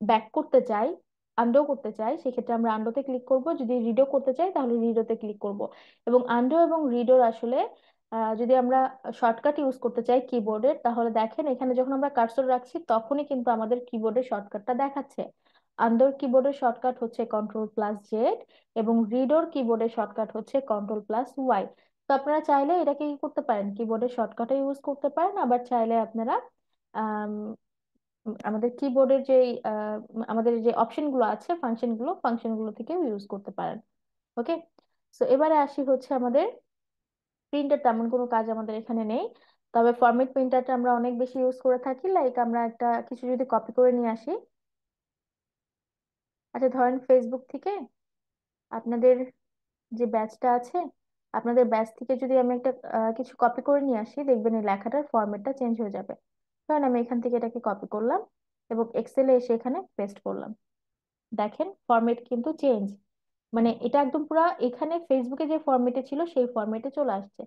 ব্যাক করতে চাই, আন্ডো করতে চাই, সেক্ষেত্রে আমরা আন্ডোতে ক্লিক করব, যদি রিডো করতে চাই তাহলে রিডোতে ক্লিক করব। এবং আন্ডো এবং রিডোর আসলে যদি আমরা শর্টকাট ইউজ করতে চাই কিবোর্ডের, তাহলে দেখেন এখানে যখন আমরা কার্সর রাখছি তখনই কিন্তু আমাদের কিবোর্ডের শর্টকাটটা দেখাচ্ছে। আন্ডোর কিবোর্ডের শর্টকাট হচ্ছে কন্ট্রোল+Z, এবং রিডোর কিবোর্ডের শর্টকাট হচ্ছে কন্ট্রোল+Y। তো আপনারা চাইলে এটাকে কি করতে পারেন, কিবোর্ডের শর্টকাটে ইউজ করতে পারেন, আবার চাইলে আপনারা আমাদের কিবোর্ডের যে আমাদের যে অপশন গুলো আছে, ফাংশন গুলো থেকেও ইউজ করতে পারেন। ওকে। সো এবারে আসি হচ্ছে আমাদের প্রিন্টার, তেমন কোনো কাজ আমাদের এখানে নেই। তবে ফরম্যাট প্রিন্টারটা আমরা অনেক বেশি ইউজ করে থাকি। লাইক আমরা একটা কিছু যদি কপি করে নিয়ে আসি, আচ্ছা ধরেন ফেসবুক থেকে আপনাদের যে ব্যাচটা আছে, আপনাদের ব্যাচ থেকে যদি আমি একটা কিছু কপি করে নিয়ে আসি, দেখবেন এই লেখাটার ফরম্যাটটা চেঞ্জ হয়ে যাবে। ধরেন আমি এখান থেকে এটাকে কপি করলাম এবং এক্সেলে এসে এখানে পেস্ট করলাম। দেখেন ফরম্যাট কিন্তু চেঞ্জ, মানে এটা একদম পুরা এখানে ফেসবুকে যে ফরম্যাটে ছিল সেই ফরম্যাটে চলে আসছে।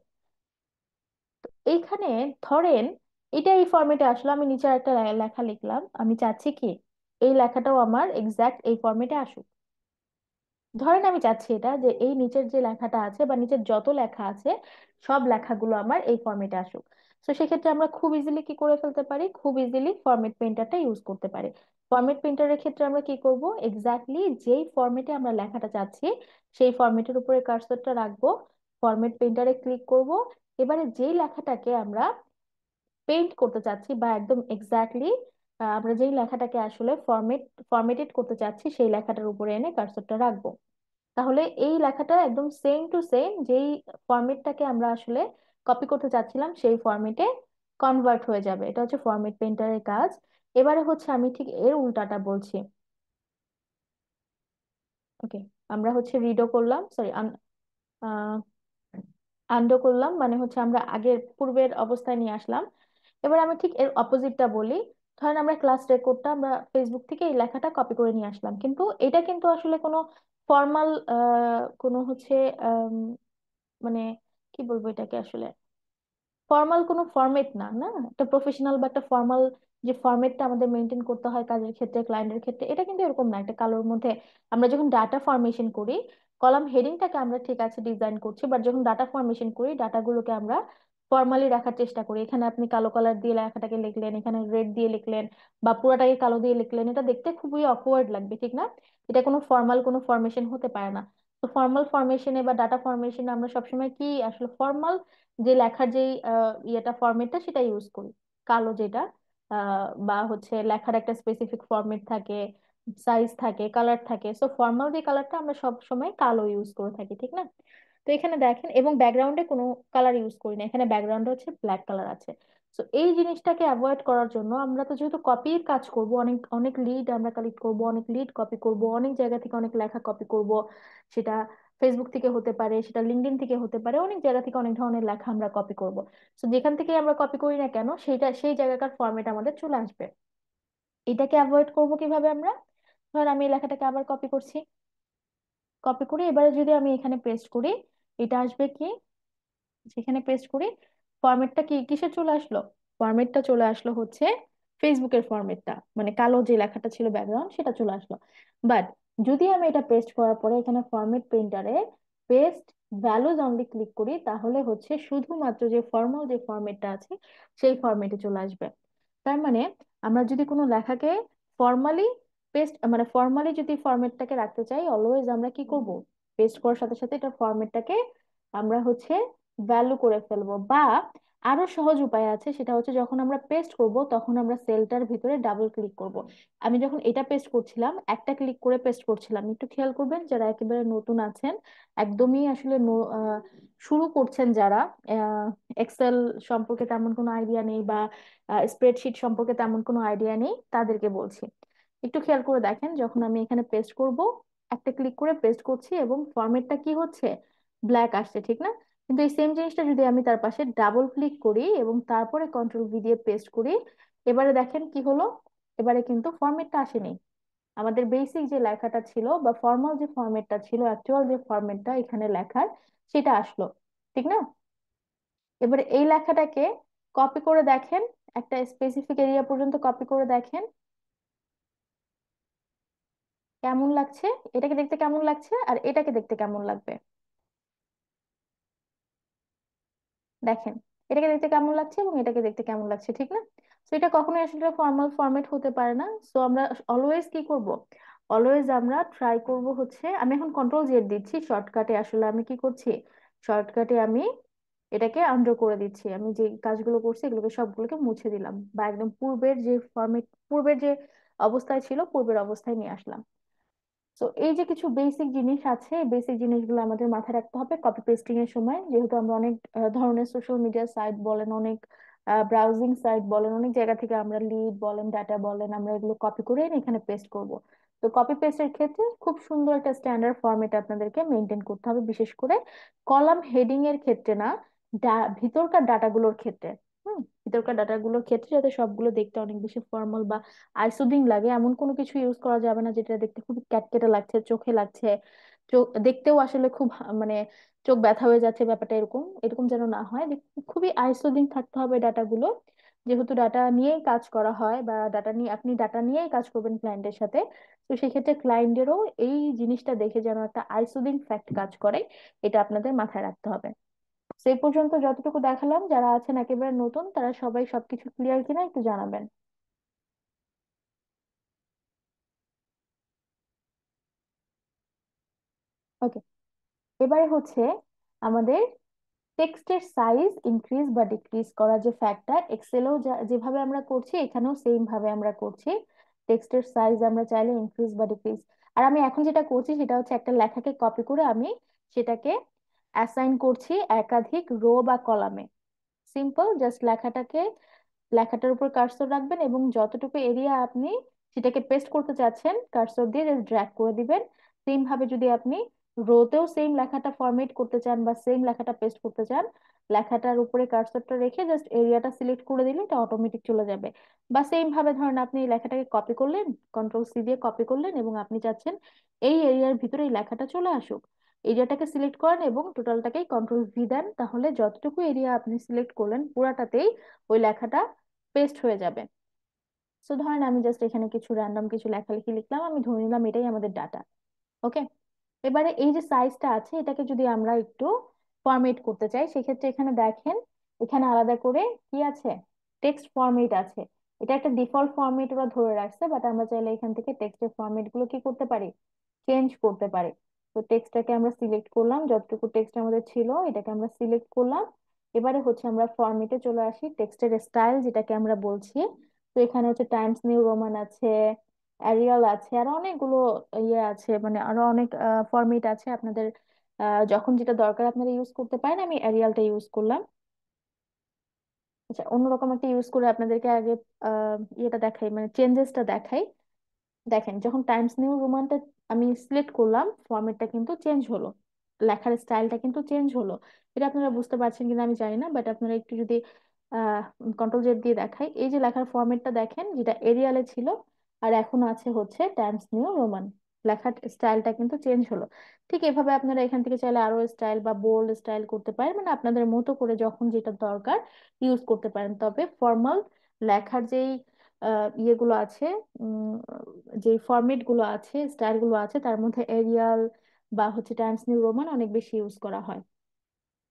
এইখানে ধরেন এটা এই ফরম্যাটে আসলে আমি নিচে একটা লেখা লিখলাম, আমি চাচ্ছি কি এই লেখাটাও আমার এক্সাক্ট এই ফরম্যাটে আসুক। ধরেন আমি চাচ্ছি এটা যে এই নিচের যে লেখাটা আছে বা নিচের যত লেখা আছে সব লেখাগুলো আমার এই ফরম্যাটে আসুক। তো সেক্ষেত্রে আমরা খুব ইজিলি কি করে ফেলতে পারি, খুব ইজিলি ফরম্যাট প্রিন্টারটা ইউজ করতে পারি। ফরম্যাট প্রিন্টারের ক্ষেত্রে আমরা কি করব, এক্স্যাক্টলি যেই ফরম্যাটে আমরা লেখাটা চাচ্ছি সেই ফরম্যাটের উপরে কার্সরটা রাখবো, ফরম্যাট প্রিন্টারে ক্লিক করব। এবারে যেই লেখাটাকে আমরা পেইন্ট করতে চাচ্ছি বা একদম এক্স্যাক্টলি আমরা যেই লেখাটাকে আসলে ফরম্যাটেড করতে চাচ্ছি সেই লেখাটার উপরে এনে কার্সরটা রাখবো। তাহলে এই লেখাটা একদম সেম টু সেম যেই ফরম্যাটটাকে আমরা আসলে কপি করতে চাচ্ছিলাম সেই ফরম্যাটে কনভার্ট হয়ে যাবে। এটা হচ্ছে ফরম্যাট পেইন্টারের কাজ। এবারে হচ্ছে আমি ঠিক এর উল্টাটা বলছি। ওকে, আমরা হচ্ছে রিডো করলাম, সরি আন্ডো করলাম, মানে হচ্ছে আমরা আগের পূর্বের অবস্থায় নিয়ে আসলাম। এবার আমি ঠিক এর অপোজিটটা বলি। ধরেন আমরা ক্লাস রেকর্ডটা আমরা ফেসবুক থেকে এই লেখাটা কপি করে নিয়ে আসলাম, কিন্তু এটা কিন্তু আসলে কোনো ফর্মাল কোনো হচ্ছে আম, মানে কি বলবো এটাকে আসলে, ফর্মাল কোনো ফরম্যাট না, না একটা প্রফেশনাল বা একটা ফর্মাল যে ফরম্যাটটা আমাদের মেনটেন করতে হয় কাজের ক্ষেত্রে, ক্লায়েন্টের ক্ষেত্রে, এটা কিন্তু এরকম না। একটা কালোর মধ্যে আমরা যখন ডাটা ফরমেশন করি, কলাম হেডিংটাকে আমরা ঠিক আছে ডিজাইন করছি, বাট যখন ডাটা ফরমেশন করি ডাটাগুলোকে আমরা ফর্মালি রাখার চেষ্টা করি। এখানে আপনি কালো কালার দিয়ে লেখাটাকে লিখলেন, এখানে রেড দিয়ে লিখলেন, বা পুরোটাকে কালো দিয়ে লিখলেন, এটা দেখতে খুবই অকওয়ার্ড লাগবে, ঠিক না? এটা কোনো ফর্মাল কোনো ফরমেশন হতে পারে না। তো ফর্মাল ফরমেশনে বা ডাটা ফরমেশনে আমরা সবসময় কি আসলে ফর্মাল যে লেখার যে ইয়েটা ফরম্যাটটা সেটা ইউজ করি, কালো যেটা বা হচ্ছে লেখার একটা স্পেসিফিক ফরম্যাট থাকে, সাইজ থাকে, কালার থাকে। সো ফর্মাল যে কালারটা আমরা সব সময় কালো ইউজ করে থাকি, ঠিক না? তো এখানে দেখেন, এবং ব্যাকগ্রাউন্ডে কোনো কালার ইউজ করি না, এখানে ব্যাকগ্রাউন্ডে হচ্ছে ব্ল্যাক কালার আছে। তো এই জিনিসটাকে অ্যাভয়েড করার জন্য আমরা তো যেহেতু কপির কাজ করব, অনেক অনেক লিড আমরা কালেক্ট করব, অনেক লিড কপি করব, অনেক জায়গা থেকে অনেক লেখা কপি করব। সেটা ফেসবুক থেকে হতে পারে, সেটা লিঙ্কডইন থেকে হতে পারে, অনেক জায়গা থেকে অনেক ধরনের লেখা আমরা কপি করব। তো যেখান থেকে আমরা কপি করি না কেন সেইটা সেই জায়গাকার ফরম্যাট আমাদের চলে আসবে। এটাকে অ্যাভয়েড করব কিভাবে আমরা, ধর আমি এই লেখাটাকে আবার কপি করছি, কপি করে এবারে যদি আমি এখানে পেস্ট করি, এটা আসবে কি, সেখানে পেস্ট করি, ফরম্যাটটা কি কিসে চলে আসলো, ফরম্যাটটা চলে আসলো হচ্ছে ফেসবুকের ফরম্যাটটা, মানে কালো যে লেখাটা ছিল ব্যাকগ্রাউন্ড সেটা চলে আসলো। বাট যদি আমি এটা পেস্ট করার পরে এখানে ফরম্যাট প্রিন্টারে পেস্ট ভ্যালুজ অনলি ক্লিক করি, তাহলে হচ্ছে শুধুমাত্র যে ফর্মাল যে ফরম্যাটটা আছে সেই ফরম্যাটে চলে আসবে। তার মানে আমরা যদি কোনো লেখাকে ফর্মালি পেস্ট, মানে ফর্মালি যদি ফরম্যাটটাকে রাখতে চাই, অলওয়েজ আমরা কি করব, পেস্ট করার সাথে সাথে এটা ফরম্যাটটাকে আমরা হচ্ছে ভ্যালু করে ফেলবো। বা আরো সহজ উপায় আছে, সেটা হচ্ছে যখন আমরা পেস্ট করব তখন আমরা সেলটার ভিতরে ডাবল ক্লিক করব। আমি যখন এটা পেস্ট করছিলাম একটা ক্লিক করে পেস্ট করছিলাম, একটু খেয়াল করবেন যারা একেবারে নতুন আছেন, একদমই আসলে শুরু করছেন যারা, এক্সেল সম্পর্কে তেমন কোনো আইডিয়া নেই বা স্প্রেডশিট সম্পর্কে তেমন কোনো আইডিয়া নেই, তাদেরকে বলছি একটু খেয়াল করে দেখেন। যখন আমি এখানে পেস্ট করব একটা ক্লিক করে পেস্ট করছি এবং ফরম্যাটটা কি হচ্ছে, ব্ল্যাক আসছে, ঠিক না? কিন্তু এই সেম জিনিসটা যদি আমি তার পাশে ডাবল ক্লিক করি এবং তারপরে কন্ট্রোল ভি দিয়ে পেস্ট করি, এবারে দেখেন কি হলো, এবারে কিন্তু ফরম্যাটটা আসেনি। আমাদের বেসিক যে লেখাটা ছিল বা ফর্মাল যে ফরম্যাটটা ছিল, অ্যাকচুয়াল যে ফরম্যাটটা এখানে লেখার, সেটা আসলো, ঠিক না? এবারে এই লেখাটাকে কপি করে দেখেন, একটা স্পেসিফিক এরিয়া পর্যন্ত কপি করে দেখেন কেমন লাগছে, এটাকে দেখতে কেমন লাগছে আর এটাকে দেখতে কেমন লাগবে। দেখেন এটাকে দেখতে কেমন লাগছে এবং এটাকে দেখতে কেমন লাগছে, ঠিক না? তো এটা কখনোই আসলে ফর্মাল ফরম্যাট হতে পারে না। সো আমরা অলওয়েজ কি করব, অলওয়েজ আমরা ট্রাই করব হচ্ছে, আমি এখন কন্ট্রোল জেড দিচ্ছি শর্টকাটে, আসলে আমি কি করছি, শর্টকাটে আমি এটাকে আন্ডার করে দিচ্ছি, আমি যে কাজগুলো করছি এগুলোকে সবগুলোকে মুছে দিলাম বা একদম পূর্বের যে ফরম্যাট, পূর্বের যে অবস্থায় ছিল পূর্বের অবস্থায় নিয়ে আসলাম। তো এই যে কিছু বেসিক জিনিস আছে, এই বেসিক জিনিসগুলো আমাদের মাথায় রাখতে হবে কপি পেস্টিং এর সময়, যেহেতু আমরা অনেক ধরনের সোশ্যাল মিডিয়া সাইট বলেন, অনেক ব্রাউজিং সাইট বলেন, অনেক জায়গা থেকে আমরা লিড বলেন, ডাটা বলেন, আমরা এগুলো কপি করে এনে এখানে পেস্ট করব। তো কপি পেস্টের ক্ষেত্রে খুব সুন্দর একটা স্ট্যান্ডার্ড ফরম্যাট আপনাদেরকে মেনটেন করতে হবে, বিশেষ করে কলাম হেডিং এর ক্ষেত্রে না, ভিতরকার ডাটাগুলোর ক্ষেত্রে। ভিতরকার ডাটাগুলোর ক্ষেত্রে যাতে সবগুলো দেখতে অনেক বেশি ফর্মাল বা আইসোদিং লাগে এমন কোনো কিছু ইউজ করা যাবে না যেটা দেখতে খুব ক্যাটকেটে লাগছে, চোখে লাগছে, চোখ দেখতেও আসলে খুব মানে চোখ ব্যথা হয়ে যাচ্ছে, ব্যাপারটা এরকম এরকম যেন না হয়। খুবই আইসোদিং থাকতে হবে ডাটাগুলো, যেহেতু ডাটা নিয়েই কাজ করা হয় বা ডাটা নিয়ে আপনি ডাটা নিয়েই কাজ করবেন ক্লায়েন্টের সাথে। তো সেক্ষেত্রে ক্লায়েন্টেরও এই জিনিসটা দেখে যেন একটা আইসোদিং ফ্যাক্ট কাজ করে, এটা আপনাদের মাথায় রাখতে হবে। সেই পর্যন্ত যতটুকু দেখালাম, যারা আছেন একেবারে নতুন তারা সবাই সবকিছু ক্লিয়ার কিনা একটু জানাবেন। ওকে, এবারে হচ্ছে আমাদের টেক্সটের সাইজ ইনক্রিজ বা ডিক্রিজ করা যে ফ্যাক্টর, এক্সেলেও যেভাবে আমরা করছি এখানেও সেম ভাবে আমরা করছি। টেক্সটের সাইজ আমরা চাইলে ইনক্রিজ বা ডিক্রিজ, আর আমি এখন যেটা করছি সেটা হচ্ছে একটা লেখাকে কপি করে আমি সেটাকে অ্যাসাইন করছি একাধিক রো বা কলামে। সিম্পল, জাস্ট লেখাটার উপর কার্সর রাখবেন এবং যতটুকু এরিয়া আপনি সেটাকে পেস্ট করতে চাচ্ছেন কার্সর দিয়ে জাস্ট ড্র্যাগ করে দিবেন। সেম ভাবে যদি আপনি রোতেও সেম লেখাটা ফরম্যাট করতে চান বা সেম লেখাটা পেস্ট করতে চান, লেখাটার উপরে কার্সরটা রেখে জাস্ট এরিয়াটা সিলেক্ট করে দিলে এটা অটোমেটিক চলে যাবে। বা সেম ভাবে ধরেন আপনি এই লেখাটাকে কপি করলেন, কন্ট্রোল সি দিয়ে কপি করলেন এবং আপনি চাচ্ছেন এই এরিয়ার ভিতরে এই লেখাটা চলে আসুক, এরিয়াটাকে সিলেক্ট করেন এবং টোটালটাকেই কন্ট্রোল ভি দেন, তাহলে যতটুকু এরিয়া আপনি সিলেক্ট করলেন পুরাটাতেই ওই লেখাটা পেস্ট হয়ে যাবে। সো ধরেন আমি জাস্ট এখানে কিছু র্যান্ডম কিছু লেখালেখি লিখলাম, আমি ধরে নিলাম এটাই আমাদের ডাটা। ওকে, এবারে এই যে সাইজটা আছে এটাকে যদি আমরা একটু ফরম্যাট করতে চাই, সেক্ষেত্রে এখানে দেখেন এখানে আলাদা করে কি আছে, টেক্সট ফরম্যাট আছে। এটা একটা ডিফল্ট ফরম্যাট ওরা ধরে রাখছে, বাট আমরা চাইলে এখান থেকে টেক্সটের ফরম্যাট গুলো কি করতে পারি, চেঞ্জ করতে পারি। তো টেক্সটটাকে আমরা সিলেক্ট করলাম, যতটুকু টেক্সট আমাদের ছিল এটাকে আমরা সিলেক্ট করলাম। এবারে হচ্ছে আমরা ফরম্যাটে চলে আসি, টেক্সটের স্টাইল যেটাকে আমরা বলছি। তো এখানে হচ্ছে টাইমস নিউ রোমান আছে, অ্যারিয়াল আছে, আর অনেকগুলো ইয়ে আছে, মানে আরো অনেক ফরম্যাট আছে আপনাদের যখন যেটা দরকার আপনারা ইউজ করতে পারেন। আমি অ্যারিয়ালটা ইউজ করলাম। আচ্ছা, অন্যরকম একটা ইউজ করে আপনাদেরকে আগে ইয়েটা দেখাই, মানে চেঞ্জেসটা দেখাই। দেখেন যখন টাইমস নিউ রোমানটা আমি সিলেক্ট করলাম ফরম্যাটটা কিন্তু চেঞ্জ হলো, লেখার স্টাইলটা কিন্তু চেঞ্জ হলো। এটা আপনারা বুঝতে পারছেন কিনা আমি জানি না, বাট আপনারা একটু যদি কন্ট্রোল জেড দিয়ে দেখাই, এই যে লেখার ফরম্যাটটা দেখেন যেটা এরিয়ালে ছিল আর এখন আছে হচ্ছে টাইমস নিউ রোমান, লেখার স্টাইলটা কিন্তু চেঞ্জ হলো। ঠিক এভাবে আপনারা এখান থেকে চাইলে আরো স্টাইল বা বোল্ড স্টাইল করতে পারেন, মানে আপনাদের মতো করে যখন যেটা দরকার ইউজ করতে পারেন। তবে ফর্মাল লেখার যেই ইয়েগুলো আছে, উম, যে ফরম্যাট গুলো আছে, স্টাইল গুলো আছে, তার মধ্যে এরিয়াল বা হচ্ছে টাইমস নিউ রোমান অনেক বেশি ইউজ করা হয়।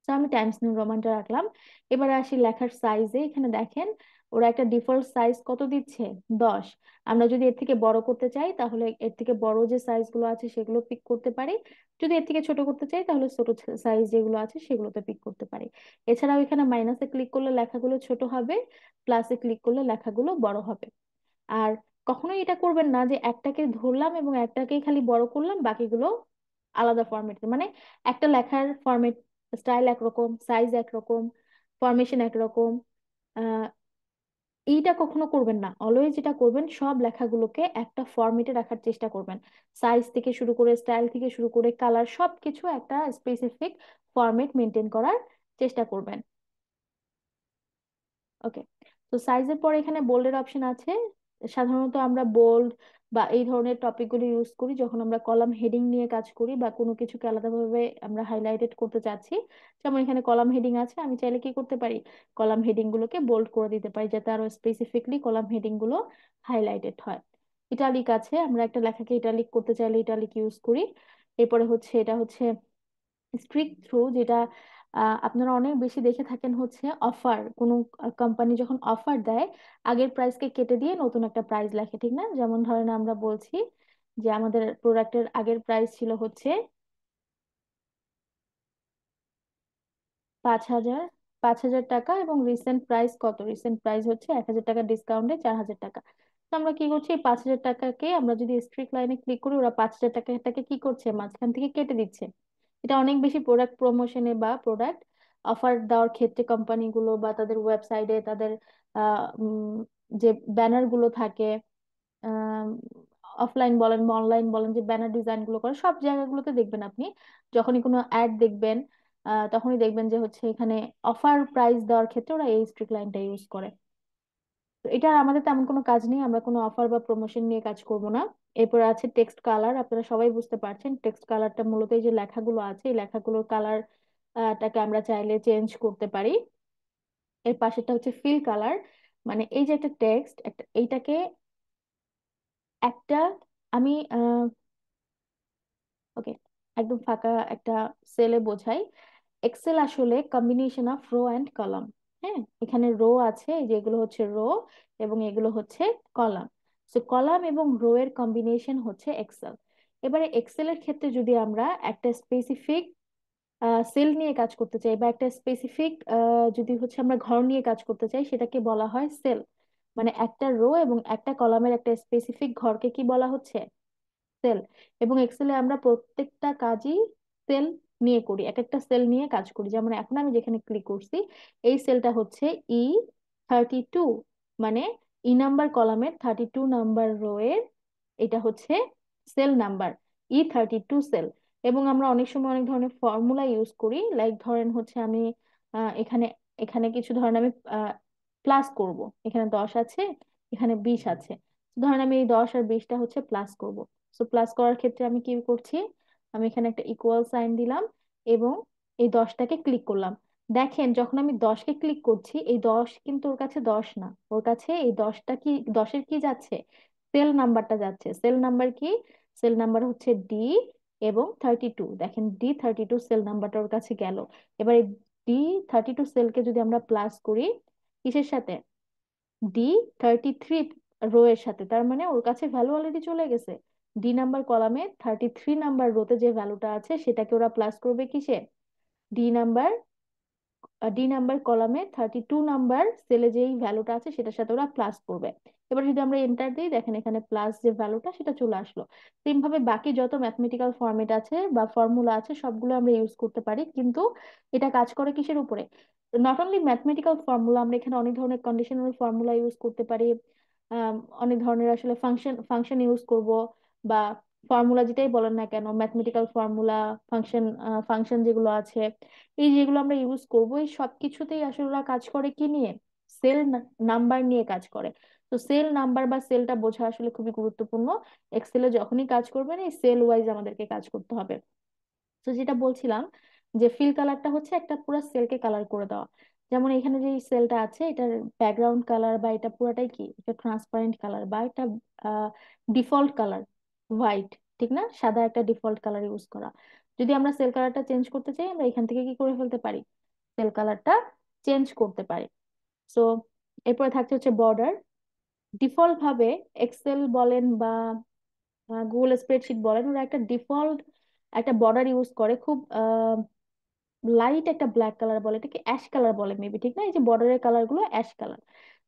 তো আমি টাইমস নিউ রোমানটা রাখলাম। এবার আসি লেখার সাইজে। এখানে দেখেন ওরা একটা ডিফল্ট সাইজ কত দিচ্ছে, 10। আমরা যদি এর থেকে বড় করতে চাই তাহলে এর থেকে বড় যে সাইজ গুলো আছে সেগুলো পিক করতে পারি। যদি এর থেকে ছোট করতে চাই তাহলে ছোট সাইজ যেগুলো আছে সেগুলোতে পিক করতে পারি। এছাড়াও এখানে মাইনাসে ক্লিক করলে লেখাগুলো ছোট হবে, প্লাসে ক্লিক করলে লেখাগুলো বড় হবে। আর কখনোই এটা করবেন না যে একটাকে ধরলাম এবং একটাকে খালি বড় করলাম, বাকিগুলো আলাদা ফরম্যাট, মানে একটা লেখার ফরম্যাট, স্টাইল একরকম, সাইজ একরকম, ফরমেশন একরকম, আহ এইটা কখনো করবেন না। অলওয়েজ যেটা করবেন, সব লেখাগুলোকে একটা ফরম্যাটে রাখার চেষ্টা করবেন। সাইজ থেকে শুরু করে, স্টাইল থেকে শুরু করে, কালার, সবকিছু একটা স্পেসিফিক ফরম্যাট মেনটেন করার চেষ্টা করবেন। ওকে। তো সাইজের পর এখানে বোল্ডের অপশন আছে। সাধারণত আমরা বোল্ড বা এই ধরনের টপিকগুলো ইউজ করি যখন আমরা কলাম হেডিং নিয়ে কাজ করি বা কোনো কিছুকে আলাদাভাবে আমরা হাইলাইটেড করতে চাচ্ছি। যেমন এখানে কলাম হেডিং আছে, আমি চাইলে কি করতে পারি, কলাম হেডিং গুলোকে বোল্ড করে দিতে পারি যাতে আরো স্পেসিফিকলি কলাম হেডিং গুলো হাইলাইটেড হয়। ইটালিক আছে, আমরা একটা লেখাকে ইটালিক করতে চাইলে ইটালিক ইউজ করি। এরপরে হচ্ছে এটা হচ্ছে স্ট্রিক থ্রু, যেটা আপনারা অনেক বেশি দেখে থাকেন, হচ্ছে অফার। কোনো কোম্পানি যখন অফার দেয়, আগের প্রাইসকে কেটে দিয়ে নতুন একটা প্রাইস লেখে, ঠিক না? যেমন ধরেন আমরা বলছি যে আমাদের প্রোডাক্টের আগের প্রাইস ছিল হচ্ছে 5,000, 5,000 টাকা, এবং রিসেন্ট প্রাইস কত, রিসেন্ট প্রাইস হচ্ছে 1,000 টাকা ডিসকাউন্টে 4,000 টাকা। তো আমরা কি করছি, এই 5,000 টাকাকে আমরা যদি স্ট্রিক লাইনে ক্লিক করি, ওরা 5,000 টাকাটাকে কি করছে, মাঝখান থেকে কেটে দিচ্ছে। এটা অনেক বেশি প্রোডাক্ট প্রমোশনে বা প্রোডাক্ট অফার দেওয়ার ক্ষেত্রে কোম্পানিগুলো বা তাদের ওয়েবসাইটে তাদের যে ব্যানার গুলো থাকে, অফলাইন বলেন বা অনলাইন বলেন, যে ব্যানার ডিজাইন গুলো করে সব জায়গাগুলোতে দেখবেন আপনি, যখনই কোনো অ্যাড দেখবেন তখনই দেখবেন যে হচ্ছে এখানে অফার প্রাইস দেওয়ার ক্ষেত্রে ওরা এই স্ট্রিক লাইনটা ইউজ করে। তো এটা আমাদের তেমন কোনো কাজ নেই, আমরা কোনো অফার বা প্রমোশন নিয়ে কাজ করব না। এরপরে আছে টেক্সট কালার। আপনারা সবাই বুঝতে পারছেন টেক্সট কালারটা মূলত এই যে লেখাগুলো আছে এই লেখাগুলোর কালার টাকে আমরা চাইলে চেঞ্জ করতে পারি। এর পাশেরটা হচ্ছে ফিল কালার, মানে এই যে একটা টেক্সট, একটা এইটাকে একটা আমি ওকে, একদম ফাঁকা একটা সেলে বোঝাই। এক্সেল আসলে combination of rho and column. হ্যাঁ, এখানে রো আছে, যেগুলো হচ্ছে রো, এবং এগুলো হচ্ছে কলাম। সো কলাম এবং রো এর কম্বিনেশন হচ্ছে এক্সেল। এবারে এক্সেলের ক্ষেত্রে যদি আমরা একটা স্পেসিফিক সেল নিয়ে কাজ করতে চাই বা একটা স্পেসিফিক যদি হচ্ছে আমরা ঘর নিয়ে কাজ করতে চাই, সেটাকে বলা হয় সেল। মানে একটা রো এবং একটা কলামের একটা স্পেসিফিক ঘরকে কি বলা হচ্ছে, সেল। এবং এক্সেলে আমরা প্রত্যেকটা কাজই সেল নিয়ে করি, এক একটা সেল নিয়ে কাজ করি। যেমন এখন আমি যেখানে ক্লিক করছি, এই সেলটা হচ্ছে E32, মানে নাম্বার কলামের 32 নাম্বার রো এর এটা হচ্ছে সেল নাম্বার, E32 সেল। এবং আমরা অনেক সময় অনেক ধরনের ফর্মুলা ইউজ করি, লাইক ধরেন হচ্ছে আমি এখানে এখানে কিছু ধরেন আমি প্লাস করব, এখানে 10 আছে, এখানে 20 আছে। ধরেন আমি এই 10 আর 20টা হচ্ছে প্লাস করব। সো প্লাস করার ক্ষেত্রে আমি কি করছি, আমি এখানে একটা ইকুয়াল সাইন দিলাম এবং এই 10টাকে ক্লিক করলাম। দেখেন যখন আমি 10কে ক্লিক করছি, এই 10 কিন্তু ওর কাছে 10 না, ওর কাছে এই 10টা কি, 10-এর কি যাচ্ছে, সেল নাম্বারটা যাচ্ছে। সেল নাম্বার কি, সেল নাম্বার হচ্ছে D এবং 32। দেখেন D32 সেল নাম্বারটা ওর কাছে গেল। এবার এই D32 সেলকে যদি আমরা প্লাস করি কিসের সাথে, D33 রো এর সাথে, তার মানে ওর কাছে ভ্যালু অলরেডি চলে গেছে। ডি নাম্বার কলামে 33 নাম্বার রোতে যে ভ্যালুটা আছে সেটাকে ওরা প্লাস করবে কিসে, ডি নাম্বার ডি নাম্বার কলামে 32 নাম্বার সেলে যেই ভ্যালুটা আছে সেটার সাথে ওরা প্লাস করবে। এবার যদি আমরা এন্টার দিই, দেখেন এখানে প্লাস যে ভ্যালুটা সেটা চলে আসলো। সেম ভাবে বাকি যত ম্যাথমেটিক্যাল ফর্মেট আছে বা ফর্মুলা আছে সবগুলো আমরা ইউজ করতে পারি, কিন্তু এটা কাজ করে কিসের উপরে, নট অনলি ম্যাথমেটিক্যাল ফর্মুলা, আমরা এখানে অনেক ধরনের কন্ডিশনাল ফর্মুলা ইউজ করতে পারি। অনেক ধরনের আসলে ফাংশন ফাংশন ইউজ করব, বা ফর্মুলা যেটাই বলেন না কেন, ম্যাথমেটিক্যাল ফর্মুলা, ফাংশন, ফাংশন যেগুলো আছে, এই যেগুলো আমরা ইউজ করব, এই সব কিছুতেই আসলে ওরা কাজ করে কি নিয়ে, সেল নাম্বার নিয়ে কাজ করে। তো সেল নাম্বার বা সেলটা বোঝা আসলে খুবই গুরুত্বপূর্ণ। এক্সেলে যখনই কাজ করবেন এই সেল ওয়াইজ আমাদেরকে কাজ করতে হবে। তো যেটা বলছিলাম, যে ফিল কালারটা হচ্ছে একটা পুরো সেলকে কালার করে দেওয়া। যেমন এখানে যে সেলটা আছে এটার ব্যাকগ্রাউন্ড কালার বা এটা পুরাটাই কি, এটা ট্রান্সপারেন্ট কালার বা এটা ডিফল্ট কালার হোয়াইট, ঠিক না, সাদা একটা ডিফল্ট কালার ইউজ করা। যদি আমরা সেল কালারটা চেঞ্জ করতে চাই আমরা এখান থেকে কি করে ফেলতে পারি, সেল কালারটা চেঞ্জ করতে পারি। সো এরপরে থাকছে হচ্ছে বর্ডার। ডিফল্ট ভাবে এক্সেল বলেন বা গুগল স্প্রেডশিট বলেন, ওরা একটা ডিফল্ট একটা বর্ডার ইউজ করে, খুব লাইট একটা ব্ল্যাক কালার বলে, এটাকে অ্যাশ কালার বলে মেবি, ঠিক না, এই যে বর্ডারের কালার গুলো অ্যাশ কালার।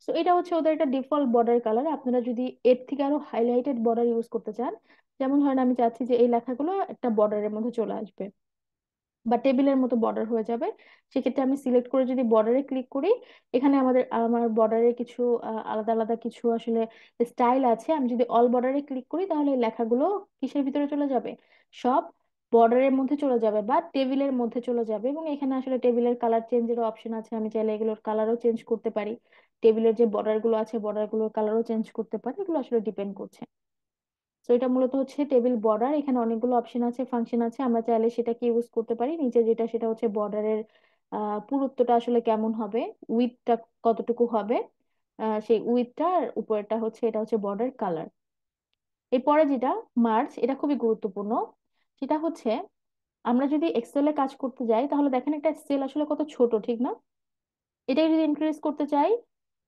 সো এটা হচ্ছে ওদের একটা ডিফল্ট বর্ডার কালার। আপনারা যদি এর থেকে আরো হাইলাইটেড বর্ডার ইউজ করতে চান, যেমন ধরেন আমি চাচ্ছি যে এই লেখাগুলো একটা বর্ডারের মধ্যে চলে আসবে বা টেবিলের মতো বর্ডার হয়ে যাবে, সেক্ষেত্রে আমি সিলেক্ট করে যদি বর্ডারে ক্লিক করি, এখানে আমার বর্ডারে কিছু আলাদা আলাদা কিছু আসলে স্টাইল আছে। আমি যদি অল বর্ডারে ক্লিক করি তাহলে এই লেখাগুলো কিসের ভিতরে চলে যাবে, সব বর্ডারের মধ্যে চলে যাবে বা টেবিলের মধ্যে চলে যাবে। এবং এখানে আসলে টেবিলের কালার চেঞ্জেরও অপশন আছে, আমি চাইলে এগুলোর কালারও চেঞ্জ করতে পারি। টেবিলের যে বর্ডার গুলো আছে বর্ডার গুলোর কালারও চেঞ্জ করতে পারি, এগুলো আসলে ডিপেন্ড করছে। তো এটা মূলত হচ্ছে টেবিল বর্ডার। এখানে অনেকগুলো অপশন আছে, ফাংশন আছে, আমরা চাইলে সেটাকে ইউজ করতে পারি। নিচে যেটা সেটা হচ্ছে বর্ডারের পুরুত্বটা আসলে কেমন হবে, উইথটা কতটুকু হবে, সেই উইথটার উপরেরটা হচ্ছে এটা হচ্ছে বর্ডার কালার। এরপরে যেটা মার্জ, এটা খুবই গুরুত্বপূর্ণ। সেটা হচ্ছে আমরা যদি এক্সেলে কাজ করতে যাই তাহলে দেখেন একটা সেল আসলে কত ছোট, ঠিক না, এটাকে যদি ইনক্রিজ করতে চাই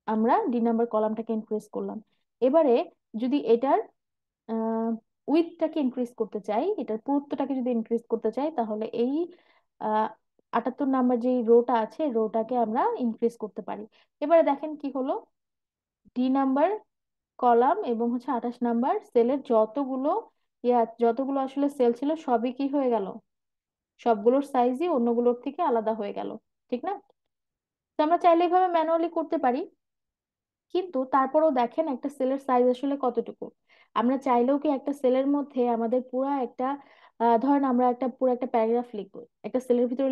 আমরা ডি নাম্বার কলামটাকে ইনক্রিজ করলাম। এবারে যদি এটার উইথটাকে ইনক্রিজ করতে চাই, এটার পুরুত্বটাকে যদি ইনক্রিজ করতে চাই তাহলে এই 78 নাম্বার যে রোটা আছে রোটাকে আমরা ইনক্রিজ করতে পারি। এবারে দেখেন কি হলো, ডি নাম্বার কলাম এবং হচ্ছে 28 নাম্বার সেলের যতগুলো যতগুলো আসলে সেল ছিল সবই কি হয়ে গেল, সবগুলোর সাইজই অন্যগুলোর থেকে আলাদা হয়ে গেল, ঠিক না। তো আমরা চাইলে এভাবে ম্যানুয়ালি করতে পারি, কিন্তু তারপরেও দেখেন একটা সেলের সাইজ আসলে কতটুকু। আমরা চাইলেও কি একটা সেলের মধ্যে আমাদের পুরা একটা ধরেন আমরা একটা পুরো একটা প্যারাগ্রাফ লিখবো একটা সেলের ভিতরে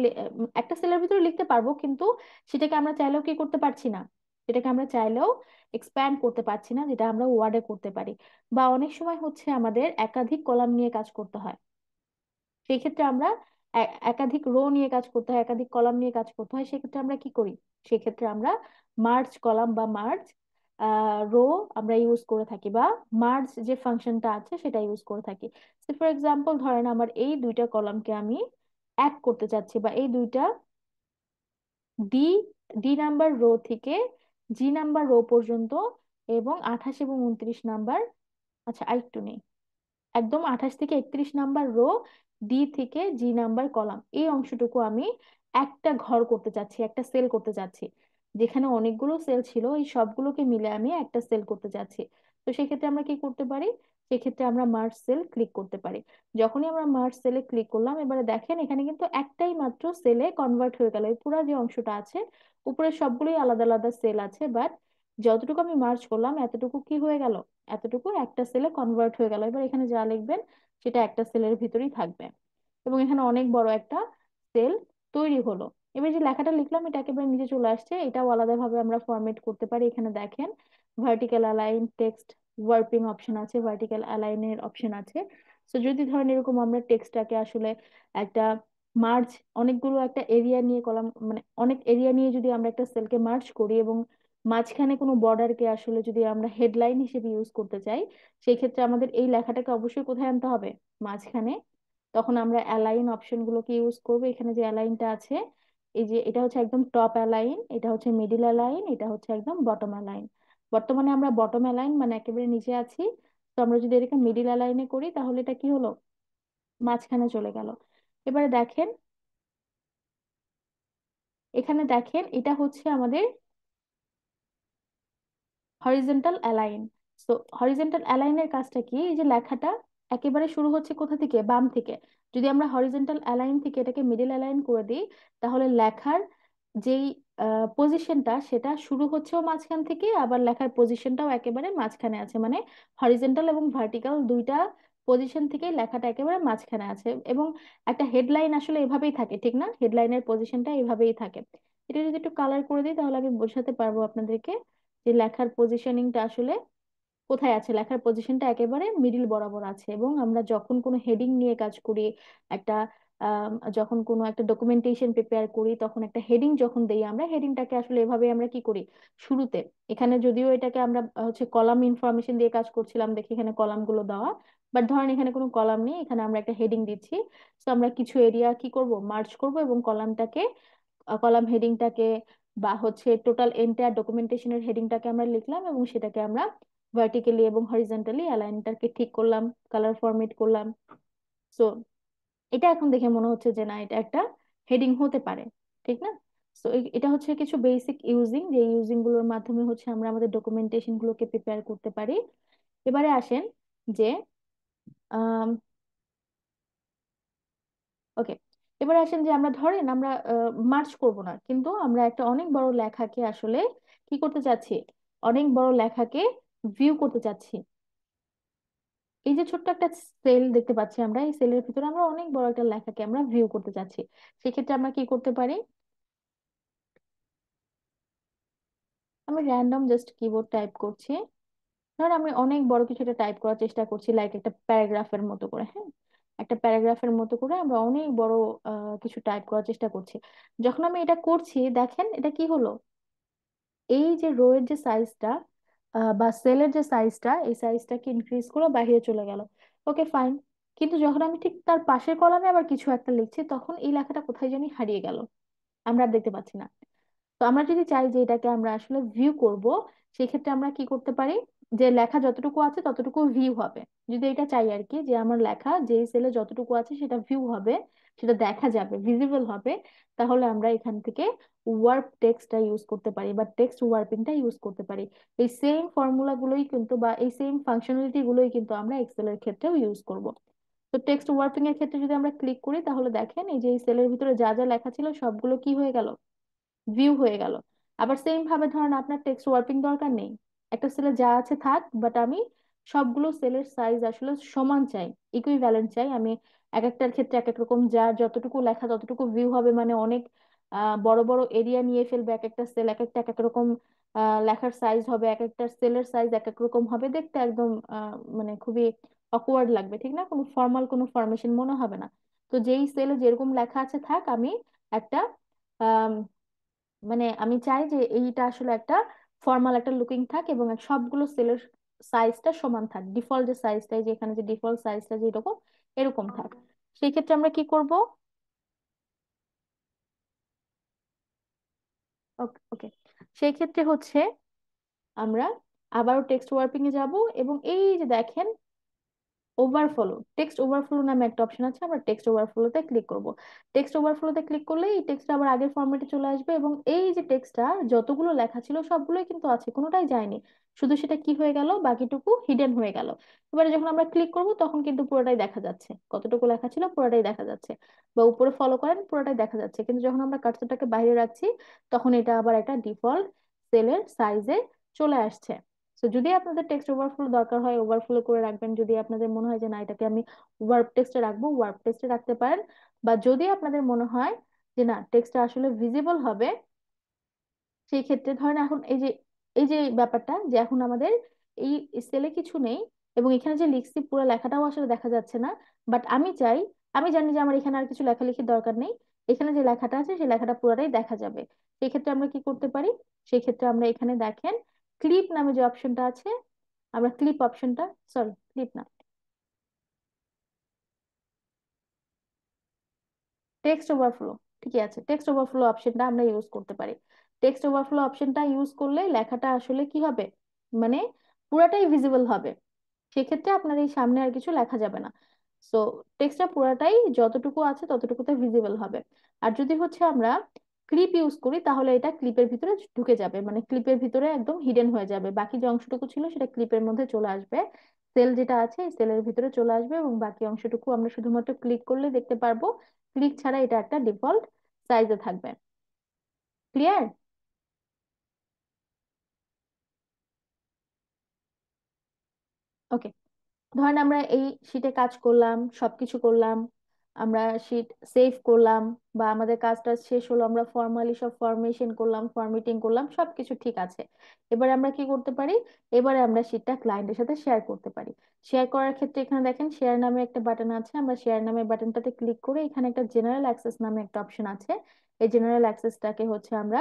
একটা সেলের ভিতরে লিখতে পারবো, কিন্তু সেটাকে আমরা চাইলেও কি করতে পারছি না, সেটাকে আমরা চাইলেও এক্সপ্যান্ড করতে পারছি না, যেটা আমরা ওয়ার্ডে করতে পারি। বা অনেক সময় হচ্ছে আমাদের একাধিক কলাম নিয়ে কাজ করতে হয়, সেই ক্ষেত্রে আমরা একাধিক রো নিয়ে কাজ করতে হয়, একাধিক কলাম নিয়ে কাজ করতে হয়, সেক্ষেত্রে আমরা কি করি, সেক্ষেত্রে আমরা মার্জ কলাম বা মার্জ রো আমরা ইউজ করে থাকি, বা মার্জ যে ফাংশনটা আছে সেটা ইউজ করে থাকি। ফর এক্সাম্পল ধরেন আমার এই দুইটা কলামকে আমি এক করতে চাচ্ছি, বা এই দুইটা ডি ডি নাম্বার রো থেকে জি নাম্বার রো পর্যন্ত, এবং 28 এবং 29 নাম্বার, আচ্ছা আরেকটু নেই, একদম 28 থেকে 31 নাম্বার রো, ডি থেকে জি নাম্বার কলাম, এই অংশটুকু আমি একটা ঘর করতে চাচ্ছি, একটা সেল করতে চাচ্ছি। যেখানে অনেকগুলো সেল ছিল এই সবগুলোকে মিলে আমি একটা সেল করতে চাচ্ছি। তো সেক্ষেত্রে আমরা কি করতে পারি, সেক্ষেত্রে আমরা মার্জ সেল ক্লিক করতে পারি। যখনই আমরা মার্জ সেলে ক্লিক করলাম এবারে দেখেন এখানে কিন্তু একটাই মাত্র সেলে কনভার্ট হয়ে গেল, এই পুরো যে অংশটা আছে উপরে সবগুলোই আলাদা আলাদা সেল আছে, বাট যতটুকু আমি মার্জ করলাম এতটুকু কি হয়ে গেল, এতটুকু একটা সেলে কনভার্ট হয়ে গেল। এবার এখানে যা লিখবেন সেটা একটা সেলের ভিতরেই থাকবে, এবং এখানে অনেক বড় একটা সেল তৈরি হলো। এবার যে লেখাটা লিখলাম এটা একেবারে নিচে চলে আসছে, এটাও আলাদাভাবে আমরা ফরম্যাট করতে পারি। এখানে দেখেন vertical align text warping option আছে, ভার্টিক্যাল অ্যালাইনের অপশন আছে। তো যদি ধরেন এরকম আমরা টেক্সটটাকে আসলে একটা মার্জ, অনেকগুলো একটা এরিয়া নিয়ে কলাম মানে অনেক এরিয়া নিয়ে যদি আমরা একটা সেলকে মার্জ করি এবং মাঝখানে কোনো বর্ডারকে আসলে যদি আমরা হেডলাইন হিসেবে ইউজ করতে চাই, সেই ক্ষেত্রে আমাদের এই লেখাটাকে অবশ্যই কোথায় আনতে হবে, মাঝখানে। তখন আমরা অ্যালাইন অপশন গুলোকে ইউজ করবো। এখানে যে অ্যালাইনটা আছে, এই যে এটা হচ্ছে একদম টপ অ্যালাইন, এটা হচ্ছে মিডিল অ্যালাইন, এটা হচ্ছে একদম বটম অ্যালাইন। বর্তমানে আমরা বটম অ্যালাইন মানে একেবারে নিচে আছি, তো আমরা যদি এটাকে মিডিল অ্যালাইনে করি তাহলে এটা কি হলো, মাঝখানে চলে গেল। এবারে দেখেন এখানে দেখেন এটা হচ্ছে আমাদের হরিজন্টাল অ্যালাইন। তো হরিজন্টাল অ্যালাইনের কাজটা কি, এই যে লেখাটা একেবারে শুরু হচ্ছে কোথা থেকে, বাম থেকে। যদি আমরা হরিজন্টাল অ্যালাইন থেকে এটাকে মিডল অ্যালাইন করে দিই তাহলে লেখার যেই পজিশনটা সেটা শুরু হচ্ছেও মাঝখান থেকে, আবার লেখার পজিশনটাও একেবারে মাঝখানে আছে, মানে হরিজন্টাল এবং ভার্টিক্যাল দুইটা পজিশন থেকে লেখাটা একেবারে মাঝখানে আছে। এবং একটা হেডলাইন আসলে এভাবেই থাকে, ঠিক না, হেডলাইনের পজিশনটা এভাবেই থাকে। এটা যদি একটু কালার করে দিই তাহলে আমি বোঝাতে পারবো আপনাদেরকে যে লেখার পজিশনিংটা আসলে কোথায় আছে, লেখার পজিশনটা একেবারে মিডিল বরাবর আছে। এবং আমরা যখন কোনো হেডিং নিয়ে কাজ করি, একটা যখন কোনো একটা ডকুমেন্টেশন প্রিপেয়ার করি তখন একটা হেডিং যখন দেই, আমরা হেডিংটাকে আসলে এভাবে আমরা কি করি শুরুতে। এখানে যদিও এটাকে আমরা হচ্ছে কলাম ইনফরমেশন দিয়ে কাজ করছিলাম দেখে এখানে কলামগুলো দেওয়া, বাট ধরেন এখানে কোনো কলাম নেই, এখানে আমরা একটা হেডিং দিচ্ছি। তো আমরা কিছু এরিয়া কি করব, মার্জ করব এবং কলামটাকে, কলাম হেডিংটাকে বা হচ্ছে টোটাল এন্টায়ার ডকুমেন্টেশনের হেডিংটাকে আমরা লিখলাম এবং সেটাকে আমরা ভার্টিক্যালি এবং হরিজন্টালি অ্যালাইনটাকে ঠিক করলাম, কালার ফরম্যাট করলাম। সো এটা এখন দেখে মনে হচ্ছে যে না এটা একটা হেডিং হতে পারে, ঠিক না? সো এটা হচ্ছে কিছু বেসিক ইউজিং, যে ইউজিং গুলোর মাধ্যমে হচ্ছে আমরা আমাদের ডকুমেন্টেশন গুলোকে প্রিপেয়ার করতে পারি। এবারে আসেন যে ওকে, এবারে আসেন যে আমরা ধরেন আমরা মার্চ করব না, কিন্তু আমরা একটা অনেক বড় লেখাকে আসলে কি করতে চাচ্ছি, অনেক বড় লেখাকে ভিউ করতে চাচ্ছি। এই যে ছোট্ট একটা সেল দেখতে পাচ্ছি আমরা, এই সেলের ভিতরে আমরা অনেক বড় একটা লেখাকে আমরা ভিউ করতে চাচ্ছি। সেক্ষেত্রে আমরা কি করতে পারি, আমি র্যান্ডম জাস্ট কিবোর্ড টাইপ করছি। ধর আমি অনেক বড় কিছু একটা টাইপ করার চেষ্টা করছি, লাইক একটা প্যারাগ্রাফের মতো করে, হ্যাঁ, একটা প্যারাগ্রাফের মতো করে আমরা অনেক বড় কিছু টাইপ করার চেষ্টা করছি। যখন আমি এটা করছি দেখেন এটা কি হলো, এই যে রো এর যে সাইজটা বা সেলের যে সাইজটা, এই সাইজটাকে ইনক্রিজ করে বাইরে চলে গেল। ওকে ফাইন, কিন্তু যখন আমি ঠিক তার পাশের কলামে আবার কিছু একটা লিখছি তখন এই লেখাটা কোথায় জানি হারিয়ে গেল, আমরা আর দেখতে পাচ্ছি না। তো আমরা যদি চাই যে এটাকে আমরা আসলে ভিউ করব, সেক্ষেত্রে আমরা কি করতে পারি, যে লেখা যতটুকু আছে ততটুকু ভিউ হবে। যদি এটা চাই আর কি যে আমার লেখা যেই সেলে যতটুকু আছে সেটা ভিউ হবে, সেটা দেখা যাবে, ভিজিবল হবে, তাহলে আমরা এখান থেকে ওয়ার্প টেক্সটটা ইউজ করতে পারি বা টেক্সট ওয়ার্পিংটা ইউজ করতে পারি। এই সেম ফর্মুলা গুলোই কিন্তু বা এই সেম ফাংশনালিটি গুলোই কিন্তু আমরা এক্সেলের ক্ষেত্রেও ইউজ করব। তো টেক্সট ওয়ার্পিং এর ক্ষেত্রে যদি আমরা ক্লিক করি তাহলে দেখেন এই যে এই সেলের ভিতরে যা যা লেখা ছিল সবগুলো কি হয়ে গেল, ভিউ হয়ে গেল। আবার সেম ভাবে ধরেন আপনার টেক্সট ওয়ার্পিং দরকার নেই, একটা সেলে যা আছে থাক, বাট আমি সবগুলো সেলের সাইজ আসলে সমান চাই, ইকুইভ্যালেন্ট চাই আমি। এক একটার ক্ষেত্রে এক এক রকম, যার যতটুকু লেখা ততটুকু ভিউ হবে, মানে অনেক বড় বড় এরিয়া নিয়ে ফেলবে এক একটা সেল, এক একটা এক এক রকম লেখার সাইজ হবে, এক একটা সেলের সাইজ এক এক রকম হবে, দেখতে একদম মানে খুবই অকওয়ার্ড লাগবে, ঠিক না, কোনো ফর্মাল কোনো ফরমেশন মনে হবে না। তো যেই সেলে যেরকম লেখা আছে থাক, আমি একটা মানে আমি চাই যে এইটা আসলে একটা ফর্মাল একটা লুকিং থাক এবং সবগুলো সেলের সাইজটা সমান থাক, ডিফল্ট যে সাইজটাই, যে এখানে যে ডিফল্ট সাইজটা যেরকম এরকম থাক। সেই ক্ষেত্রে আমরা কি করব, ওকে ওকে, সেই ক্ষেত্রে হচ্ছে আমরা আবারও টেক্সট ওয়ার্পিং এ যাব এবং এই যে দেখেন ওভারফ্লো, টেক্সট ওভারফ্লো নামে একটা অপশন আছে, আমরা টেক্সট ওভারফ্লোতে ক্লিক করব। টেক্সট ওভারফ্লোতে ক্লিক করলে এই টেক্সটটা আবার আগের ফরম্যাটে চলে আসবে এবং এই যে টেক্সটটা যতগুলো লেখা ছিল সবগুলোই কিন্তু আছে, কোনোটাই যায়নি, শুধু সেটা কি হয়ে গেল, বাকিটুকু হিডেন হয়ে গেল। এবারে যখন আমরা ক্লিক করব তখন কিন্তু পুরোটাই দেখা যাচ্ছে, কতটুকু লেখা ছিল পুরোটাই দেখা যাচ্ছে, বা উপরে ফলো করেন পুরোটাই দেখা যাচ্ছে। কিন্তু যখন আমরা কার্সরটাকে বাইরে রাখছি তখন এটা আবার একটা ডিফল্ট সেলের সাইজে চলে আসছে। তো যদি আপনাদের টেক্সট ওভারফ্লো দরকার হয় ওভারফ্লো করে রাখবেন, যদি আপনাদের মনে হয় যে না এটাকে আমি ওয়ার্ড টেক্সটে রাখবো ওয়ার্ড টেক্সটে রাখতে পারেন, বা যদি আপনাদের মনে হয় যে না টেক্সটটা আসলে ভিজিবল হবে, সেই ক্ষেত্রে ধরেন এখন এই যে ব্যাপারটা যে এখন আমাদের এই সেলে কিছু নেই এবং এখানে যে লিখছি পুরো লেখাটাও আসলে দেখা যাচ্ছে না, বাট আমি চাই, আমি জানি যে আমার এখানে আর কিছু লেখালেখির দরকার নেই, এখানে যে লেখাটা আছে সেই লেখাটা পুরোটাই দেখা যাবে। সেই ক্ষেত্রে আমরা কি করতে পারি, সেই ক্ষেত্রে আমরা এখানে দেখেন ক্লিপ নামে যে অপশনটা আছে, আমরা ক্লিপ অপশনটা, সরি ক্লিপ না, টেক্সট ওভারফ্লো, ঠিকই আছে, টেক্সট ওভারফ্লো অপশনটা আমরা ইউজ করতে পারি। টেক্সট ওভারফ্লো অপশনটা ইউজ করলে লেখাটা আসলে কি হবে, মানে পুরাটাই ভিজিবল হবে। সেক্ষেত্রে আপনার এই সামনে আর কিছু লেখা যাবে না। সো টেক্সটটা পুরাটাই যতটুকু আছে ততটুকুতে ভিজিবল হবে। আর যদি হচ্ছে আমরা ক্লিপ ইউজ করি তাহলে এটা ক্লিপের ভিতরে ঢুকে যাবে, মানে ক্লিপের ভিতরে একদম হিডেন হয়ে যাবে, বাকি যে অংশটুকু ছিল সেটা ক্লিপের মধ্যে চলে আসবে, সেল যেটা আছে সেলের ভিতরে চলে আসবে এবং বাকি অংশটুকু আমরা শুধুমাত্র ক্লিক করলে দেখতে পারবো, ক্লিক ছাড়া এটা একটা ডিফল্ট সাইজে থাকবে। ক্লিয়ার? ওকে, ধরেন আমরা এই শীটে কাজ করলাম, সবকিছু করলাম, আমরা শিট সেভ করলাম, বা আমাদের কাজটা শেষ হলো, আমরা ফর্মালি সব ফরমেশন করলাম, ফরমেটিং করলাম, সবকিছু ঠিক আছে। এবারে আমরা কি করতে পারি, এবারে আমরা শিটটা ক্লায়েন্টের সাথে শেয়ার করতে পারি। শেয়ার করার ক্ষেত্রে এখানে দেখেন শেয়ার নামে একটা বাটন আছে, আমরা শেয়ার নামে বাটনটাতে ক্লিক করে এখানে একটা জেনারেল অ্যাক্সেস নামে একটা অপশন আছে। এই জেনারেল অ্যাক্সেসটাকে হচ্ছে আমরা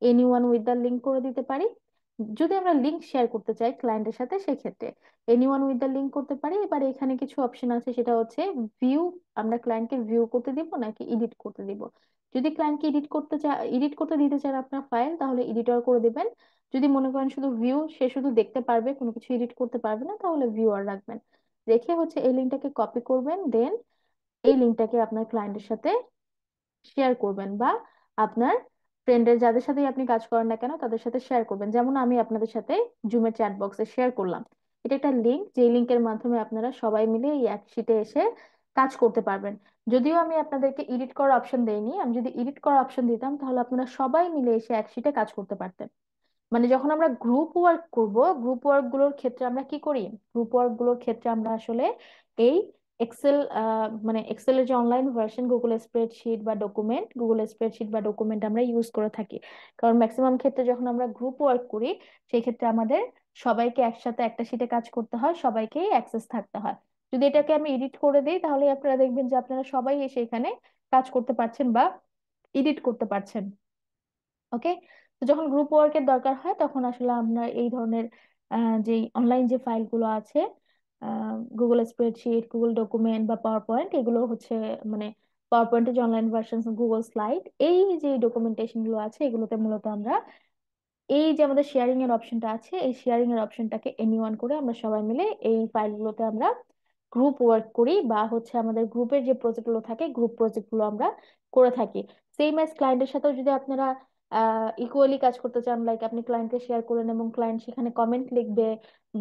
এনিওয়ান উইথ দ্য লিঙ্ক করে দিতে পারি। যদি আমরা লিঙ্ক শেয়ার করতে চাই ক্লায়েন্টের সাথে, সেক্ষেত্রে এনিওয়ান উইথ দ্য লিঙ্ক করতে পারি। এবার এখানে কিছু অপশন আছে, সেটা হচ্ছে ভিউ, আমরা ক্লায়েন্টকে ভিউ করতে দিব নাকি এডিট করতে দিব। যদি ক্লায়েন্টকে এডিট করতে দিতে চান আপনার ফাইল, তাহলে এডিটর করে দিবেন। যদি মনে করেন শুধু ভিউ, সে শুধু দেখতে পারবে, কোনো কিছু এডিট করতে পারবে না, তাহলে ভিউয়ার রাখবেন। রেখে হচ্ছে এই লিঙ্কটাকে কপি করবেন, দেন এই লিঙ্কটাকে আপনার ক্লায়েন্টের সাথে শেয়ার করবেন, বা আপনার ফ্রেন্ডের যাদের সাথে আপনি কাজ করেন না কেন তাদের সাথে শেয়ার করবেন। যেমন আমি আপনাদের সাথে জুমের চ্যাট বক্সে শেয়ার করলাম। এটা একটা লিংক, যে লিংকের মাধ্যমে আপনারা সবাই মিলে এই এক শিটে এসে কাজ করতে পারবেন। যদিও আমি আপনাদেরকে এডিট করার অপশন দেইনি, আমি যদি এডিট করার অপশন দিতাম তাহলে আপনারা সবাই মিলে এসে এক শিটে কাজ করতে পারতেন। মানে যখন আমরা গ্রুপ ওয়ার্ক করব, গ্রুপ ওয়ার্ক গুলোর ক্ষেত্রে আমরা কি করি, গ্রুপ ওয়ার্ক গুলোর ক্ষেত্রে আমরা আসলে এই এক্সেল, মানে এক্সেলের যে অনলাইন ভার্সন গুগল স্প্রেডশিট বা ডকুমেন্ট, গুগল স্প্রেডশিট বা ডকুমেন্ট আমরা ইউজ করে থাকি। কারণ ম্যাক্সিমাম ক্ষেত্রে যখন আমরা গ্রুপ ওয়ার্ক করি, সেই ক্ষেত্রে আমাদের সবাইকে একসাথে একটা শিটে কাজ করতে হয়, সবাইকেই অ্যাক্সেস থাকতে হয়। যদি এটাকে আমি এডিট করে দিই, তাহলে আপনারা দেখবেন যে আপনারা সবাই এসে এখানে কাজ করতে পারছেন বা এডিট করতে পারছেন। ওকে। তো যখন গ্রুপ ওয়ার্কের দরকার হয়, তখন আসলে আমরা এই ধরনের যে অনলাইন যে ফাইলগুলো আছে, গুগল স্প্রেডশিট, গুগল ডকুমেন্ট বা পাওয়ার পয়েন্ট, এগুলো হচ্ছে মানে পাওয়ার পয়েন্টের যে অনলাইন ভার্সন, গুগল স্লাইড, এই যে ডকুমেন্টেশন গুলো আছে, এগুলোতে মূলত আমরা এই যে আমাদের শেয়ারিং এর অপশনটা আছে, এই শেয়ারিং এর অপশনটাকে এনিওয়ান করে আমরা সবাই মিলে এই ফাইলগুলোতে আমরা গ্রুপ ওয়ার্ক করি, বা হচ্ছে আমাদের গ্রুপের যে প্রজেক্ট গুলো থাকে, গ্রুপ প্রজেক্ট গুলো আমরা করে থাকি। সেম এজ ক্লায়েন্টের সাথেও যদি আপনারা ইকুয়ালি কাজ করতে চান, লাইক আপনি ক্লায়েন্টকে শেয়ার করলেন এবং ক্লায়েন্ট সেখানে কমেন্ট লিখবে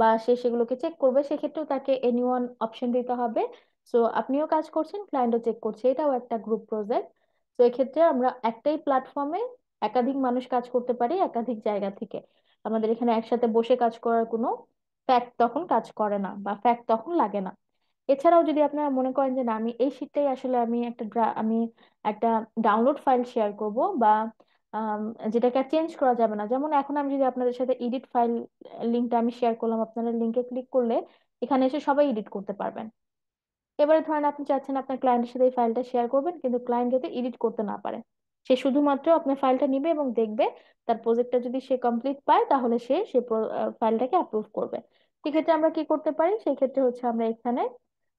বা সে সেগুলোকে চেক করবে, সেক্ষেত্রেও তাকে এনিওয়ান অপশন দিতে হবে। সো আপনিও কাজ করছেন, ক্লায়েন্টও চেক করছে, এটাও একটা গ্রুপ প্রজেক্ট। তো এক্ষেত্রে আমরা একটাই প্ল্যাটফর্মে একাধিক মানুষ কাজ করতে পারি একাধিক জায়গা থেকে। আমাদের এখানে একসাথে বসে কাজ করার কোনো ফ্যাক্ট তখন কাজ করে না, বা ফ্যাক্ট তখন লাগে না। এছাড়াও যদি আপনারা মনে করেন যে না, আমি এই শীটটাই আসলে আমি একটা ডাউনলোড ফাইল শেয়ার করব, বা আম, যেটাকে আর চেঞ্জ করা যাবে না, যেমন এখন আমি যদি আপনাদের সাথে এডিট ফাইল লিঙ্কটা আমি শেয়ার করলাম, আপনারা লিঙ্কে ক্লিক করলে এখানে এসে সবাই এডিট করতে পারবেন। এবারে ধরেন আপনি চাচ্ছেন আপনার ক্লায়েন্টের সাথে এই ফাইলটা শেয়ার করবেন, কিন্তু ক্লায়েন্ট যাতে এডিট করতে না পারে, সে শুধুমাত্র আপনার ফাইলটা নিবে এবং দেখবে। তার প্রজেক্টটা যদি সে কমপ্লিট পায়, তাহলে সে সে ফাইলটাকে অ্যাপ্রুভ করবে। সেক্ষেত্রে আমরা কি করতে পারি, সেই ক্ষেত্রে হচ্ছে আমরা এখানে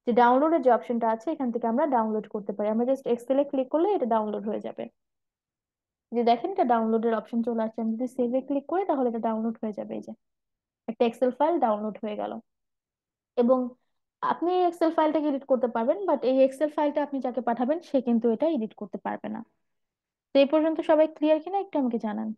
যে ডাউনলোডের যে অপশনটা আছে, এখান থেকে আমরা ডাউনলোড করতে পারি। আমরা জাস্ট এক্সেলে ক্লিক করলে এটা ডাউনলোড হয়ে যাবে। যে দেখেন এটা ডাউনলোডের অপশন চলে আসছে, আমি যদি সেভে ক্লিক করি তাহলে এটা ডাউনলোড হয়ে যাবে। এই যে একটা এক্সেল ফাইল ডাউনলোড হয়ে গেল। এবং আপনি এই এক্সেল ফাইলটাকে এডিট করতে পারবেন, বাট এই এক্সেল ফাইলটা আপনি যাকে পাঠাবেন সে কিন্তু এটা এডিট করতে পারবে না। তো এই পর্যন্ত সবাই ক্লিয়ার কিনা একটু আমাকে জানান।